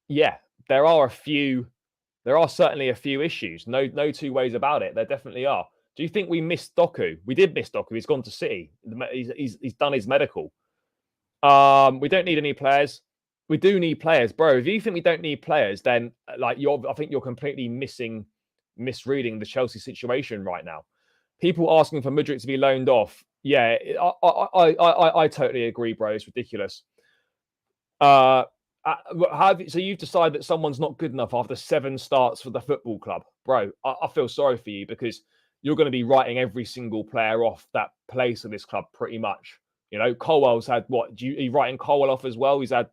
there are certainly a few issues. No two ways about it. There definitely are. Do you think we missed Doku? We did miss Doku. He's gone to City. He's done his medical. We don't need any players. We do need players, bro. If you think we don't need players, then I think you're completely misreading the Chelsea situation right now. People asking for Mudryk to be loaned off. Yeah, I totally agree, bro. It's ridiculous. So you've decided that someone's not good enough after 7 starts for the football club, bro. I feel sorry for you, because you're going to be writing every single player off that plays for this club, pretty much. You know, Colwell's had what? Are you writing Colwell off as well? He's had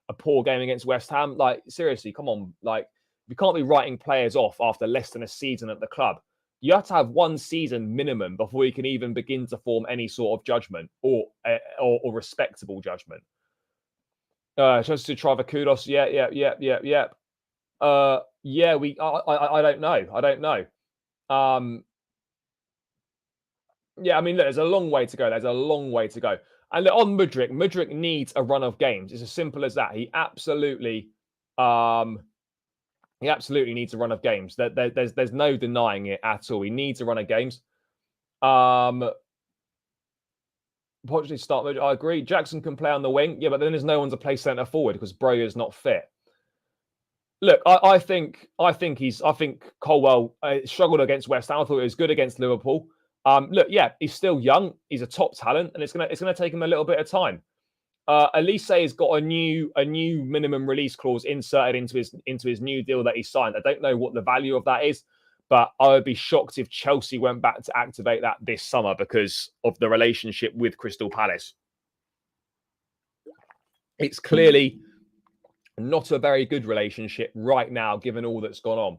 a poor game against West Ham. Like, seriously, come on. Like, you can't be writing players off after less than a season at the club. You have to have 1 season minimum before you can even begin to form any sort of judgment or respectable judgment. Just to try for Kudos. Yeah. I don't know. I mean, look, there's a long way to go. And look, on Mudryk needs a run of games. It's as simple as that. He absolutely needs a run of games. There's no denying it at all. He needs a run of games. Potentially start Mudryk. I agree. Jackson can play on the wing. Yeah, but then there's no one to play centre forward because Broja's not fit. Look, I think Colwell struggled against West Ham. I thought he was good against Liverpool. Look, yeah, he's still young. He's a top talent, and it's gonna take him a little bit of time. Elise has got a new minimum release clause inserted into his new deal that he signed. I don't know what the value of that is, but I would be shocked if Chelsea went back to activate that this summer because of the relationship with Crystal Palace. It's clearly not a very good relationship right now, given all that's gone on.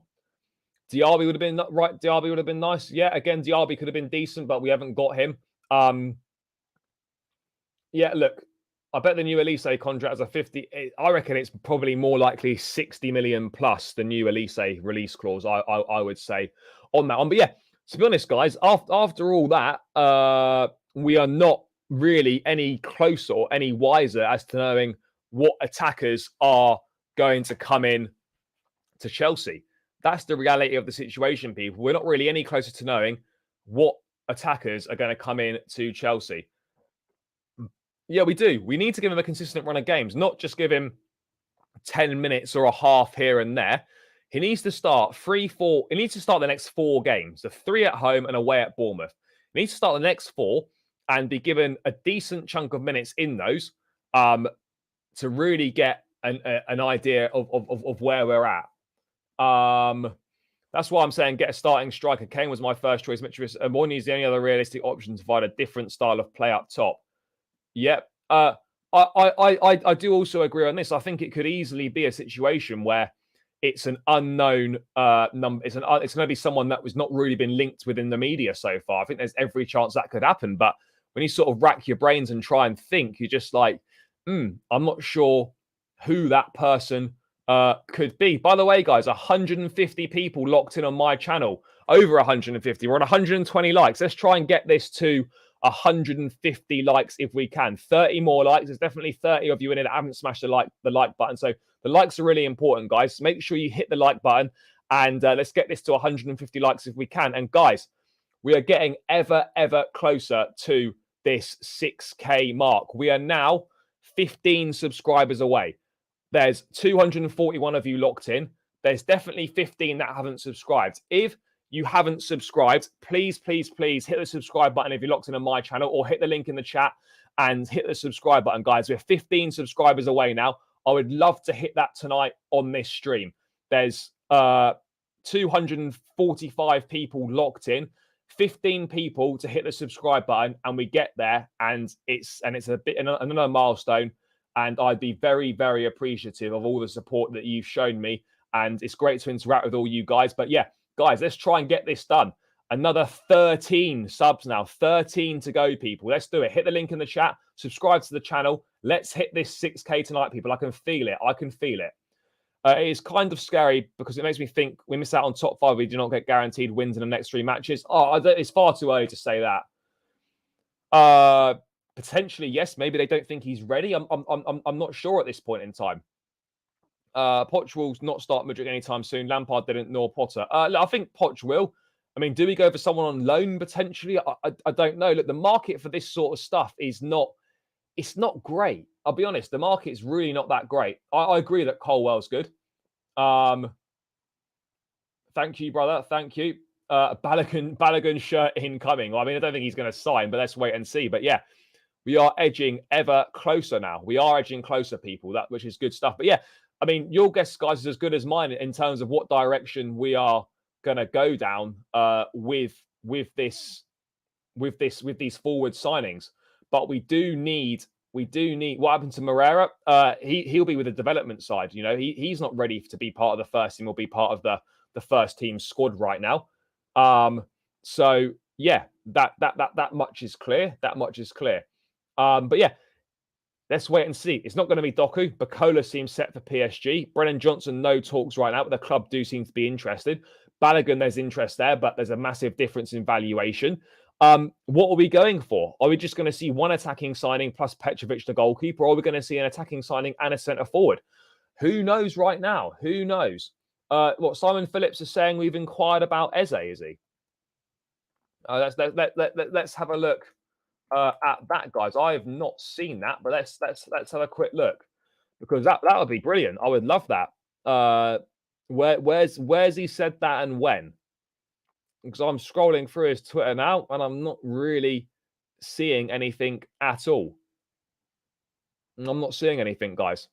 Diaby would have been right. Diaby would have been nice. Yeah, again, Diaby could have been decent, but we haven't got him. Yeah, look, I bet the new Elise contract is a 50. I reckon it's probably more likely 60 million plus the new Elise release clause. I would say on that one. But yeah, to be honest, guys, after all that, we are not really any closer or any wiser as to knowing what attackers are going to come in to Chelsea. That's the reality of the situation, people. We're not really any closer to knowing what attackers are going to come in to Chelsea. Yeah, we do. We need to give him a consistent run of games, not just give him 10 minutes or a half here and there. He needs to start 3-4. He needs to start the next 4 games, the 3 at home and away at Bournemouth. He needs to start the next 4 and be given a decent chunk of minutes in those to really get an idea of where we're at. That's why I'm saying get a starting striker. Kane was my first choice. Mitrovich and Morny is the only other realistic option to provide a different style of play up top. Yep. I do also agree on this. I think it could easily be a situation where it's an unknown number. It's going to be someone that was not really been linked within the media so far. I think there's every chance that could happen. But when you sort of rack your brains and try and think, you're just like, I'm not sure who that person could be. By the way, guys, 150 people locked in on my channel. Over 150. We're on 120 likes. Let's try and get this to 150 likes if we can. 30 more likes. There's definitely 30 of you in it that haven't smashed the like button. So the likes are really important, guys. Make sure you hit the like button and let's get this to 150 likes if we can. And guys, we are getting ever closer to this 6K mark. We are now 15 subscribers away. There's 241 of you locked in. There's definitely 15 that haven't subscribed. If you haven't subscribed, please hit the subscribe button if you're locked in on my channel, or hit the link in the chat and hit the subscribe button, guys. We're 15 subscribers away now. I would love to hit that tonight on this stream. There's 245 people locked in, 15 people to hit the subscribe button, and we get there, and it's a bit another milestone. And I'd be very appreciative of all the support that you've shown me, and it's great to interact with all you guys. But yeah, guys, let's try and get this done. Another 13 subs now. 13 to go, people. Let's do it. Hit the link in the chat. Subscribe to the channel. Let's hit this 6K tonight, people. I can feel it. I can feel it. It is kind of scary because it makes me think we miss out on top 5. We do not get guaranteed wins in the next 3 matches. It's far too early to say that. Potentially, yes. Maybe they don't think he's ready. I'm not sure at this point in time. Poch will not start Mudryk anytime soon. Lampard didn't, nor Potter. I think Poch will. I mean, do we go for someone on loan potentially? I don't know. Look, the market for this sort of stuff is not. It's not great. I'll be honest. The market is really not that great. I agree that Colwell's good. Thank you, brother. Thank you. Balogun shirt incoming. Well, I mean, I don't think he's going to sign, but let's wait and see. But yeah, we are edging ever closer now. We are edging closer, people. Which is good stuff. But yeah, I mean, your guess, guys, is as good as mine in terms of what direction we are going to go down with these forward signings. But we do need what happened to Moreira. He'll be with the development side. You know, he's not ready to be part of the first team or be part of the first team squad right now. So yeah, that much is clear. That much is clear. But yeah, let's wait and see. It's not going to be Doku. Bacola seems set for PSG. Brennan Johnson, no talks right now, but the club do seem to be interested. Balogun, there's interest there, but there's a massive difference in valuation. What are we going for? Are we just going to see one attacking signing plus Petrovic, the goalkeeper, or are we going to see an attacking signing and a centre forward? Who knows right now? Who knows? What Simon Phillips is saying, we've inquired about Eze, is he? Let's have a look at that, guys. I have not seen that, but let's have a quick look, because that would be brilliant. I would love that. Where's he said that and when? Because I'm scrolling through his Twitter now and I'm not really seeing anything at all. I'm not seeing anything, guys.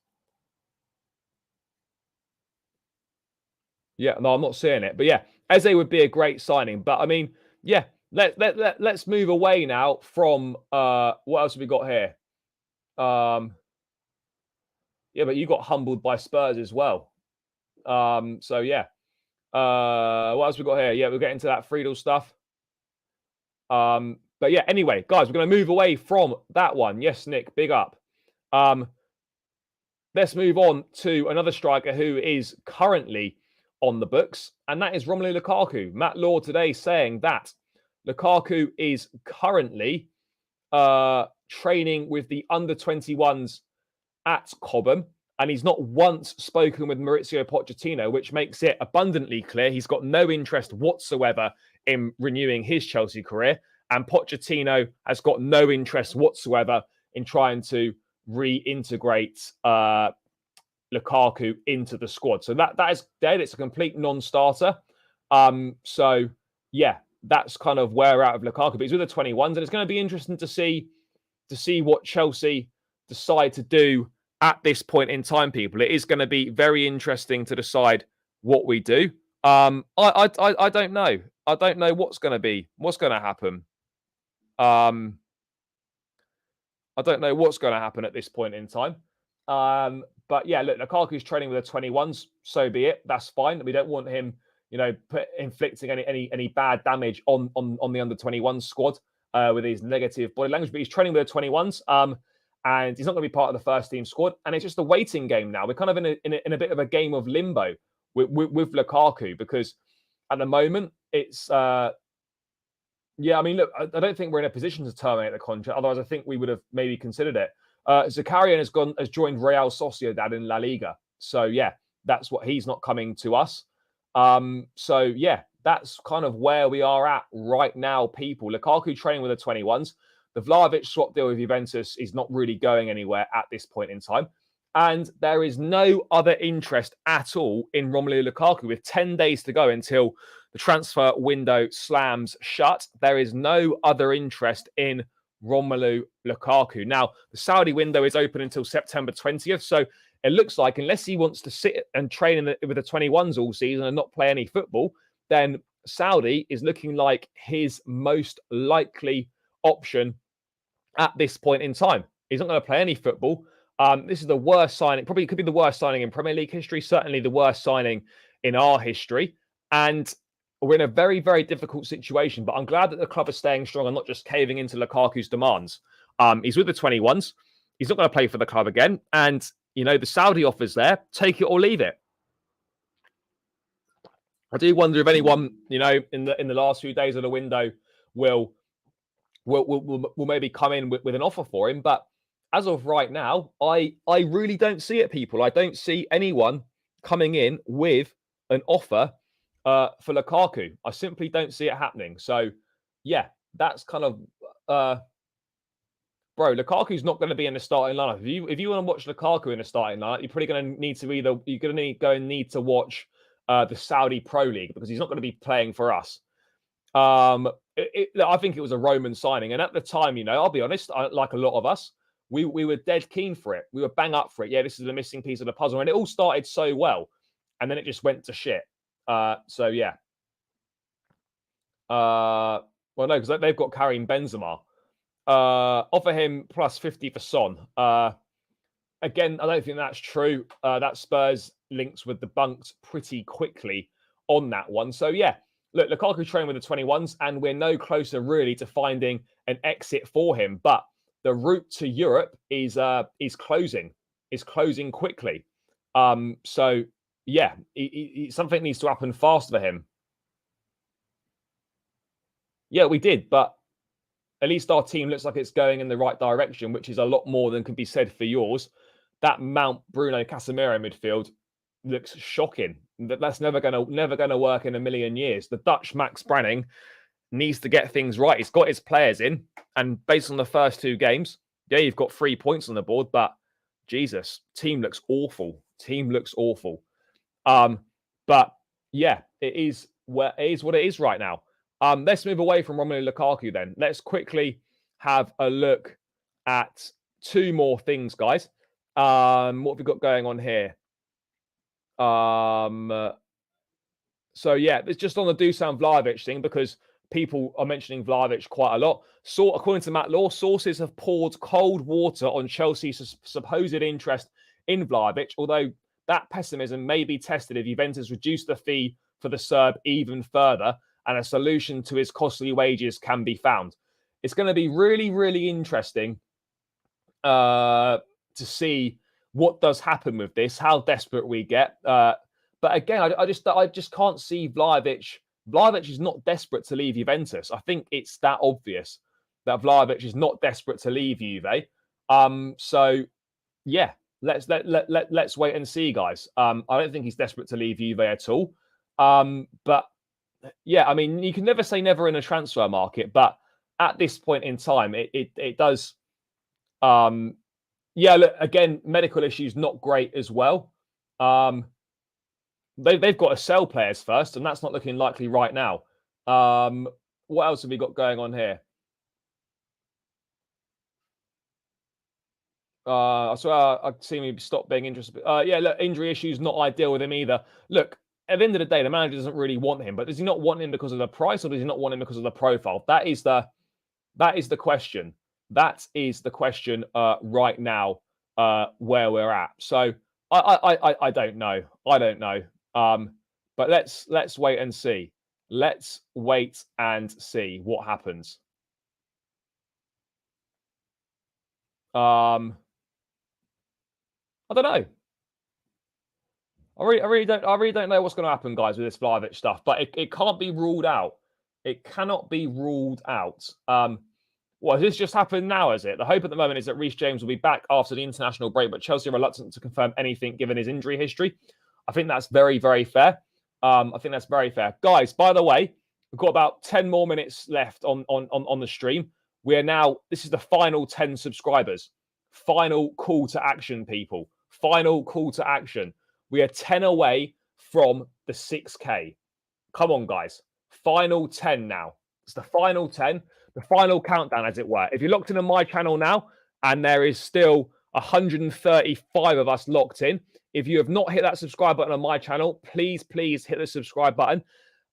Yeah, no, I'm not seeing it. But yeah, Eze would be a great signing. But I mean, yeah, let's move away now from what else have we got here? Yeah, but you got humbled by Spurs as well. So yeah. What else we got here? Yeah, we'll get into that Friedel stuff. But yeah, anyway, guys, we're going to move away from that one. Yes, Nick, big up. Let's move on to another striker who is currently on the books, and that is Romelu Lukaku. Matt Law today saying that Lukaku is currently training with the under-21s at Cobham. And he's not once spoken with Mauricio Pochettino, which makes it abundantly clear he's got no interest whatsoever in renewing his Chelsea career. And Pochettino has got no interest whatsoever in trying to reintegrate Lukaku into the squad. So that is dead. It's a complete non-starter. So yeah, that's kind of where we're at of Lukaku. But he's with the 21s, and it's going to be interesting to see what Chelsea decide to do at this point in time, people. It is going to be very interesting to decide what we do. I don't know. I don't know what's going to happen. I don't know what's going to happen at this point in time. But yeah, look, Lukaku's training with the 21s, so be it. That's fine. We don't want him, inflicting any bad damage on the under 21 squad with his negative body language. But he's training with the 21s, and he's not going to be part of the first team squad. And it's just a waiting game now. We're kind of in a bit of a game of limbo with Lukaku, because at the moment it's I mean, look, I don't think we're in a position to terminate the contract. Otherwise, I think we would have maybe considered it. Zakarian has joined Real Sociedad in La Liga. So yeah, that's what he's not coming to us. So yeah, that's kind of where we are at right now, people. Lukaku training with the 21s. The Vlahovic swap deal with Juventus is not really going anywhere at this point in time. And there is no other interest at all in Romelu Lukaku. With 10 days to go until the transfer window slams shut, there is no other interest in Romelu Lukaku. Now, the Saudi window is open until September 20th. So it looks like, unless he wants to sit and train with the 21s all season and not play any football, then Saudi is looking like his most likely option at this point in time. He's not going to play any football. This is the worst signing, probably could be the worst signing in Premier League history, certainly the worst signing in our history. And we're in a very, very difficult situation. But I'm glad that the club is staying strong and not just caving into Lukaku's demands. He's with the 21s. He's not going to play for the club again. And, the Saudi offer's there. Take it or leave it. I do wonder if anyone, in the last few days of the window will maybe come in with an offer for him. But as of right now, I really don't see it, people. I don't see anyone coming in with an offer for Lukaku. I simply don't see it happening. So, yeah, that's kind of... bro, Lukaku's not going to be in the starting lineup. If you want to watch Lukaku in the starting lineup, you're probably going to need to watch the Saudi Pro League, because he's not going to be playing for us. I think it was a Roman signing. And at the time, I'll be honest, like a lot of us, we were dead keen for it. We were bang up for it. Yeah, this is the missing piece of the puzzle. And it all started so well. And then it just went to shit. So, yeah. Well, no, because they've got Karim Benzema. Offer him plus 50 for Son. Again, I don't think that's true. That Spurs links were debunked pretty quickly on that one. So, yeah. Look, Lukaku training with the 21s, and we're no closer really to finding an exit for him. But the route to Europe is closing quickly. So yeah, something needs to happen fast for him. Yeah, we did, but at least our team looks like it's going in the right direction, which is a lot more than can be said for yours. That Mount Bruno Casemiro midfield looks shocking. That's never gonna work in a million years. The Dutch Max Branning needs to get things right. He's got his players in, and based on the first two games, yeah, you've got 3 points on the board, but Jesus, team looks awful. But yeah, it is what it is right now. Let's move away from Romelu Lukaku then. Let's quickly have a look at two more things, guys. What have we got going on here? So yeah, it's just on the Dusan Vlahovic thing, because people are mentioning Vlahovic quite a lot. So, according to Matt Law, sources have poured cold water on Chelsea's supposed interest in Vlahovic, although that pessimism may be tested if Juventus reduce the fee for the Serb even further and a solution to his costly wages can be found. It's going to be really, really interesting to see what does happen with this, how desperate we get. But again, I just can't see Vlahovic. Vlahovic is not desperate to leave Juventus. I think it's that obvious that Vlahovic is not desperate to leave Juve. So yeah, let's wait and see, guys. I don't think he's desperate to leave Juve at all. But yeah, I mean, you can never say never in a transfer market, but at this point in time, it does. Yeah, look, again, medical issues not great as well. They've got to sell players first, and that's not looking likely right now. What else have we got going on here? I've seen me stop being interested. Yeah, look, injury issues not ideal with him either. Look, at the end of the day, the manager doesn't really want him, but does he not want him because of the price, or does he not want him because of the profile? That is the question. That is the question right now. where we're at. So I don't know. I don't know. But let's wait and see. Let's wait and see what happens. I don't know. I really don't know what's going to happen, guys, with this Vlahovic stuff. But it can't be ruled out. It cannot be ruled out. Well, has this just happened now, is it? The hope at the moment is that Reece James will be back after the international break, but Chelsea are reluctant to confirm anything given his injury history. I think that's very, very fair. I think that's very fair. Guys, by the way, we've got about 10 more minutes left on the stream. We are now, this is the final 10 subscribers. Final call to action, people. Final call to action. We are 10 away from the 6K. Come on, guys. Final 10 now. It's the final 10, the final countdown, as it were. If you're locked in on my channel now, and there is still 135 of us locked in, if you have not hit that subscribe button on my channel, please hit the subscribe button.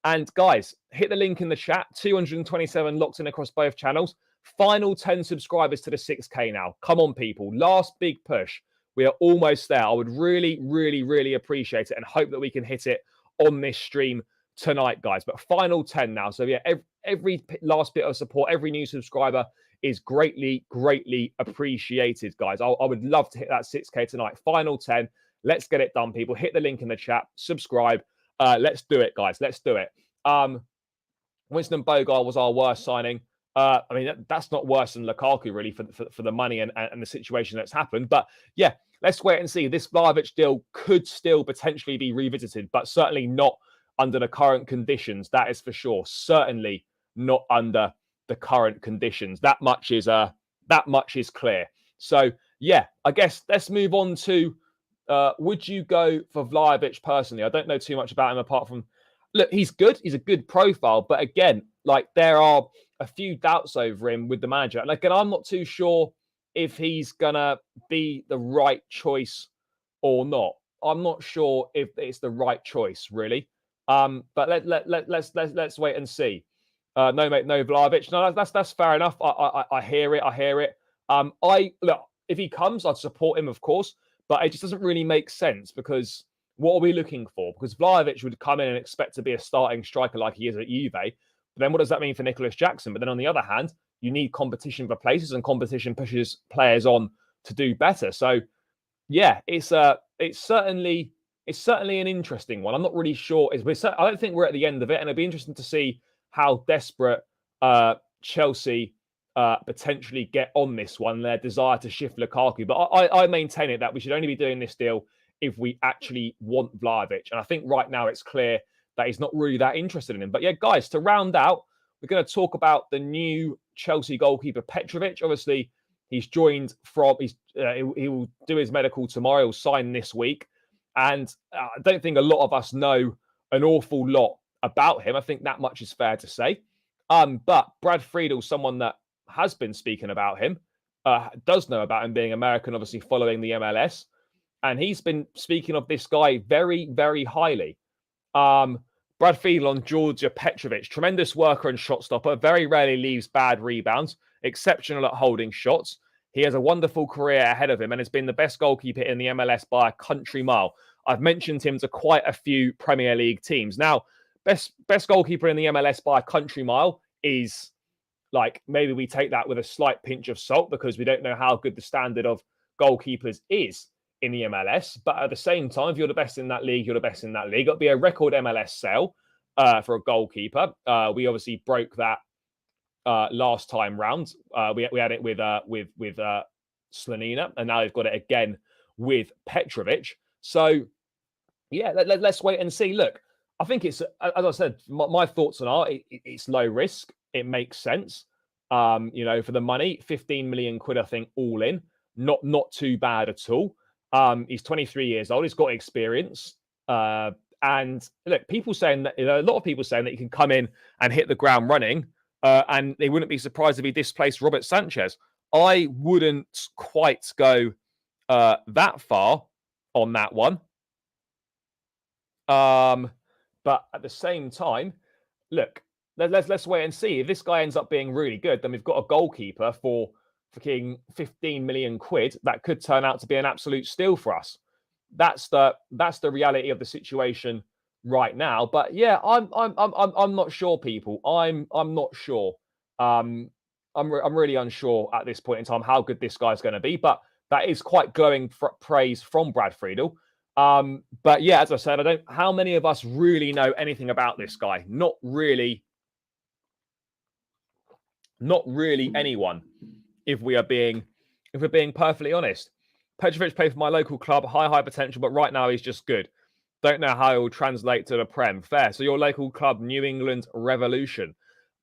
And guys, hit the link in the chat. 227 locked in across both channels. Final 10 subscribers to the 6K now. Come on, people. Last big push. We are almost there. I would really appreciate it and hope that we can hit it on this stream tonight, guys. But final 10 now. So yeah, every last bit of support, every new subscriber is greatly appreciated, guys. I would love to hit that 6K tonight. Final 10. Let's get it done, people. Hit the link in the chat. Subscribe. Let's do it, guys. Let's do it. Winston Bogarde was our worst signing. I mean, that's not worse than Lukaku, really, for the money and the situation that's happened. But yeah, let's wait and see. This Vlahovic deal could still potentially be revisited, but certainly not under the current conditions. That is for sure. Certainly not under the current conditions. That much is clear. So yeah, I guess let's move on to would you go for Vlahovic personally? I don't know too much about him apart from, look, he's good. He's a good profile, but again, like there are a few doubts over him with the manager. Like, and I'm not too sure if he's gonna be the right choice or not. I'm not sure if it's the right choice, really. But let's wait and see. No, mate, no Vlahovic. No, that's fair enough. I hear it. I hear it. Look, if he comes, I'd support him, of course. But it just doesn't really make sense because what are we looking for? Because Vlahovic would come in and expect to be a starting striker like he is at Juve. But then what does that mean for Nicholas Jackson? But then on the other hand, you need competition for places, and competition pushes players on to do better. So yeah, it's certainly an interesting one. I'm not really sure. I don't think we're at the end of it, and it'd be interesting to see how desperate Chelsea potentially get on this one, their desire to shift Lukaku. But I maintain it that we should only be doing this deal if we actually want Vlahovic. And I think right now it's clear that he's not really that interested in him. But yeah, guys, to round out, we're going to talk about the new Chelsea goalkeeper, Petrovic. Obviously, he's joined from, he will do his medical tomorrow. He'll sign this week. And I don't think a lot of us know an awful lot about him. I think that much is fair to say. But Brad Friedel, someone that has been speaking about him, does know about him being American, obviously following the MLS. And he's been speaking of this guy very highly. Brad Friedel on Georgia Petrovic, tremendous worker and shot stopper, very rarely leaves bad rebounds, exceptional at holding shots. He has a wonderful career ahead of him and has been the best goalkeeper in the MLS by a country mile. I've mentioned him to quite a few Premier League teams. Now, best goalkeeper in the MLS by a country mile is like, maybe we take that with a slight pinch of salt because we don't know how good the standard of goalkeepers is in the MLS. But at the same time, if you're the best in that league, you're the best in that league. It'll be a record MLS sale for a goalkeeper. We obviously broke that last time round. We had it with Slanina, and now we've got it again with Petrovic. So yeah, let's wait and see. Look, I think it's, as I said, my thoughts on it's low risk. It makes sense. For the money, 15 million quid, I think, all in. Not too bad at all. He's 23 years old. He's got experience. And look, people saying that, a lot of people saying that he can come in and hit the ground running. And they wouldn't be surprised if he displaced Robert Sanchez. I wouldn't quite go that far on that one. But at the same time, look, let's wait and see. If this guy ends up being really good, then we've got a goalkeeper for fucking 15 million quid that could turn out to be an absolute steal for us. That's the reality of the situation right now. But yeah, I'm not sure, people. I'm not sure. I'm really unsure at this point in time how good this guy's going to be. But that is quite glowing praise from Brad Friedel. But yeah, as I said, how many of us really know anything about this guy? Not really anyone, if we're being perfectly honest. Petrovic played for my local club, high potential, but right now he's just good. Don't know how it will translate to the Prem. Fair. So your local club, New England Revolution.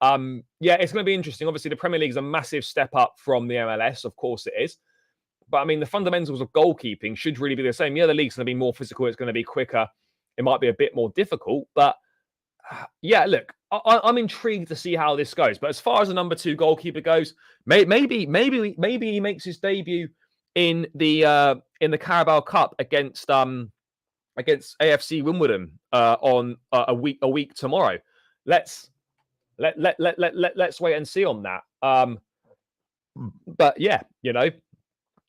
Yeah, it's going to be interesting. Obviously, the Premier League is a massive step up from the MLS. Of course it is. But I mean, the fundamentals of goalkeeping should really be the same. Yeah, the league's going to be more physical. It's going to be quicker. It might be a bit more difficult. But yeah, look, I'm intrigued to see how this goes. But as far as the number 2 goalkeeper goes, maybe he makes his debut in the Carabao Cup against AFC Wimbledon on a week tomorrow. Let's wait and see on that. But yeah,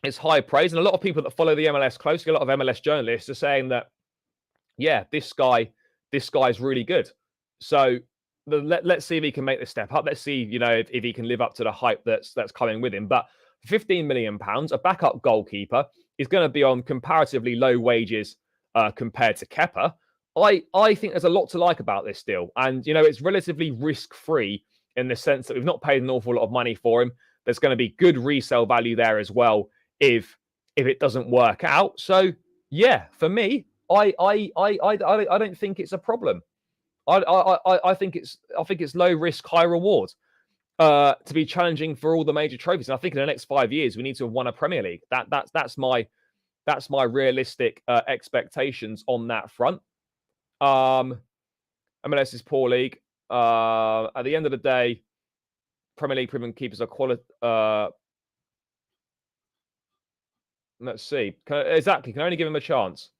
it's high praise, and a lot of people that follow the MLS closely, a lot of MLS journalists are saying that, yeah, this guy's really good. So let's see if he can make this step up. Let's see, if he can live up to the hype that's coming with him. But £15 million, a backup goalkeeper, is going to be on comparatively low wages compared to Kepa. I think there's a lot to like about this deal. And, it's relatively risk-free in the sense that we've not paid an awful lot of money for him. There's going to be good resale value there as well if it doesn't work out. So, yeah, for me, I don't think it's a problem. I think it's low risk, high reward to be challenging for all the major trophies. And I think in the next 5 years we need to have won a Premier League. That's my realistic expectations on that front. MLS is poor league. At the end of the day, Premier League proven keepers are quality. Let's see. Can only give him a chance.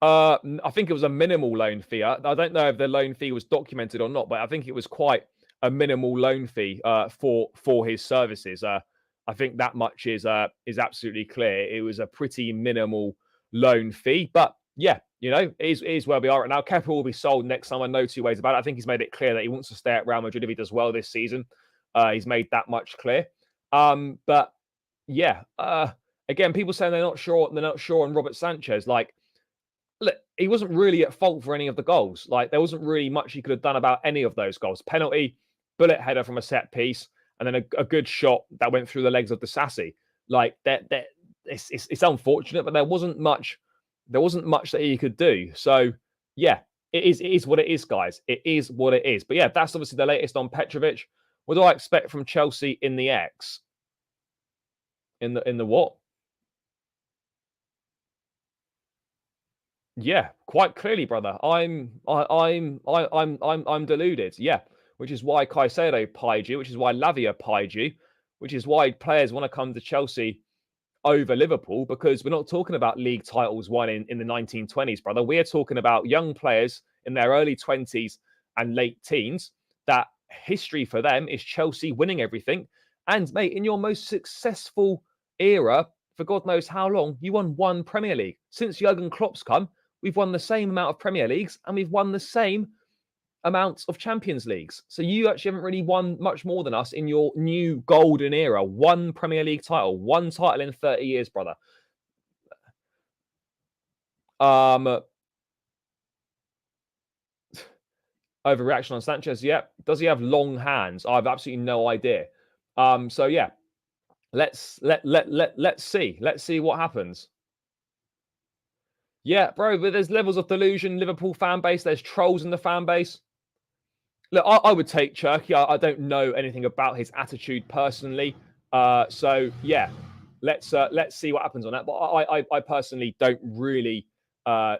I think it was a minimal loan fee. I don't know if the loan fee was documented or not, but I think it was quite a minimal loan fee for his services. I think that much is absolutely clear. It was a pretty minimal loan fee, but yeah, it is where we are right now. Kepa will be sold next summer, no two ways about it. I think he's made it clear that he wants to stay at Real Madrid if he does well this season. He's made that much clear. But yeah, again, people saying they're not sure on Robert Sanchez. Like, look, he wasn't really at fault for any of the goals. Like, there wasn't really much he could have done about any of those goals. Penalty, bullet header from a set piece, and then a good shot that went through the legs of the Sassy. Like, it's unfortunate, but there wasn't much that he could do. So yeah, it is what it is, guys. It is what it is. But yeah, that's obviously the latest on Petrovic. What do I expect from Chelsea in the X? In the what? Yeah, quite clearly, brother. I'm deluded. Yeah, which is why Caicedo pied you, which is why Lavia pied you, which is why players want to come to Chelsea over Liverpool, because we're not talking about league titles won in the 1920s, brother. We're talking about young players in their early 20s and late teens. That history for them is Chelsea winning everything. And mate, in your most successful era, for God knows how long, you won 1 Premier League. Since Jurgen Klopp's come, we've won the same amount of Premier Leagues and we've won the same amount of Champions Leagues. So you actually haven't really won much more than us in your new golden era. 1 Premier League title, 1 title in 30 years, brother. Overreaction on Sanchez. Yeah. Does he have long hands? I have absolutely no idea. So yeah, let's see. Let's see what happens. Yeah, bro, but there's levels of delusion. Liverpool fan base. There's trolls in the fan base. Look, I would take Cherky. I don't know anything about his attitude personally. So yeah, let's see what happens on that. But I personally don't really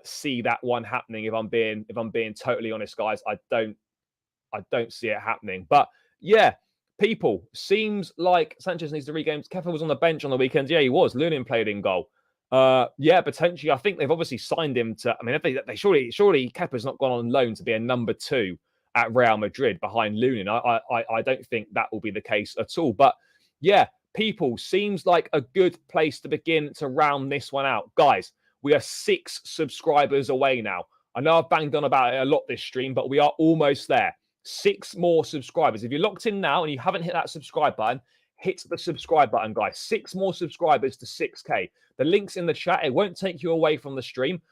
see that one happening. If I'm being totally honest, guys, I don't see it happening. But yeah, people, seems like Sanchez needs to regain. Kepa was on the bench on the weekend. Yeah, he was. Lunin played in goal. Yeah, potentially. I think they've obviously signed him to. I mean, if they surely Kepa's not gone on loan to be a number 2 at Real Madrid behind Lunin. I don't think that will be the case at all. But yeah, People, seems like a good place to begin to round this one out. Guys, we are 6 subscribers away now. I know I've banged on about it a lot this stream, but we are almost there. 6 more subscribers. If you're locked in now and you haven't hit that subscribe button, hit the subscribe button, guys. 6 more subscribers to 6K. The link's in the chat. It won't take you away from the stream.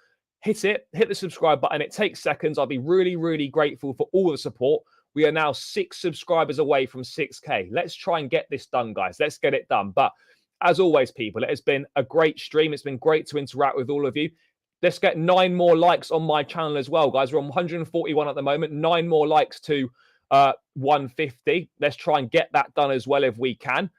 Hit it. Hit the subscribe button. It takes seconds. I'll be really, really grateful for all the support. We are now 6 subscribers away from 6K. Let's try and get this done, guys. Let's get it done. But as always, people, it has been a great stream. It's been great to interact with all of you. Let's get 9 more likes on my channel as well, guys. We're on 141 at the moment. 9 more likes to 150. Let's try and get that done as well if we can.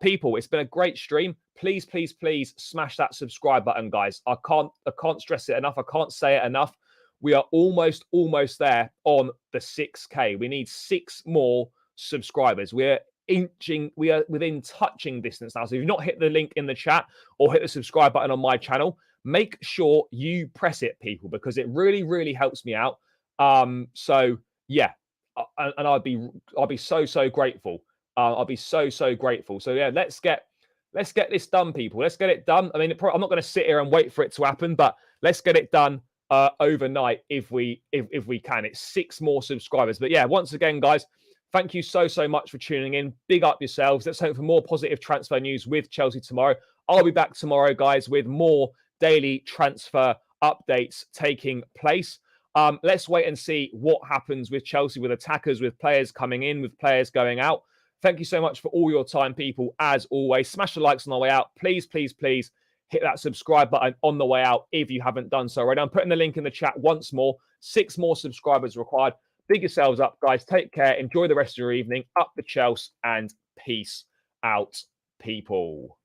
People, it's been a great stream. Please, please, please smash that subscribe button, guys. I can't stress it enough. I can't say it enough. We are almost there on the 6K. We need 6 more subscribers. We are within touching distance now. So if you've not hit the link in the chat or hit the subscribe button on my channel, make sure you press it, people, because it really, really helps me out. So yeah, and I'll be so grateful. I'll be so grateful. So yeah, let's get this done, people. Let's get it done. I mean, I'm not going to sit here and wait for it to happen, but let's get it done overnight if we can. It's 6 more subscribers. But yeah, once again, guys, thank you so much for tuning in. Big up yourselves. Let's hope for more positive transfer news with Chelsea tomorrow. I'll be back tomorrow, guys, with more daily transfer updates taking place. Let's wait and see what happens with Chelsea, with attackers, with players coming in, with players going out. Thank you so much for all your time, people. As always, smash the likes on the way out. Please, please, please hit that subscribe button on the way out if you haven't done so already. I'm putting the link in the chat once more. 6 more subscribers required. Big yourselves up, guys. Take care. Enjoy the rest of your evening. Up the Chelsea and peace out, people.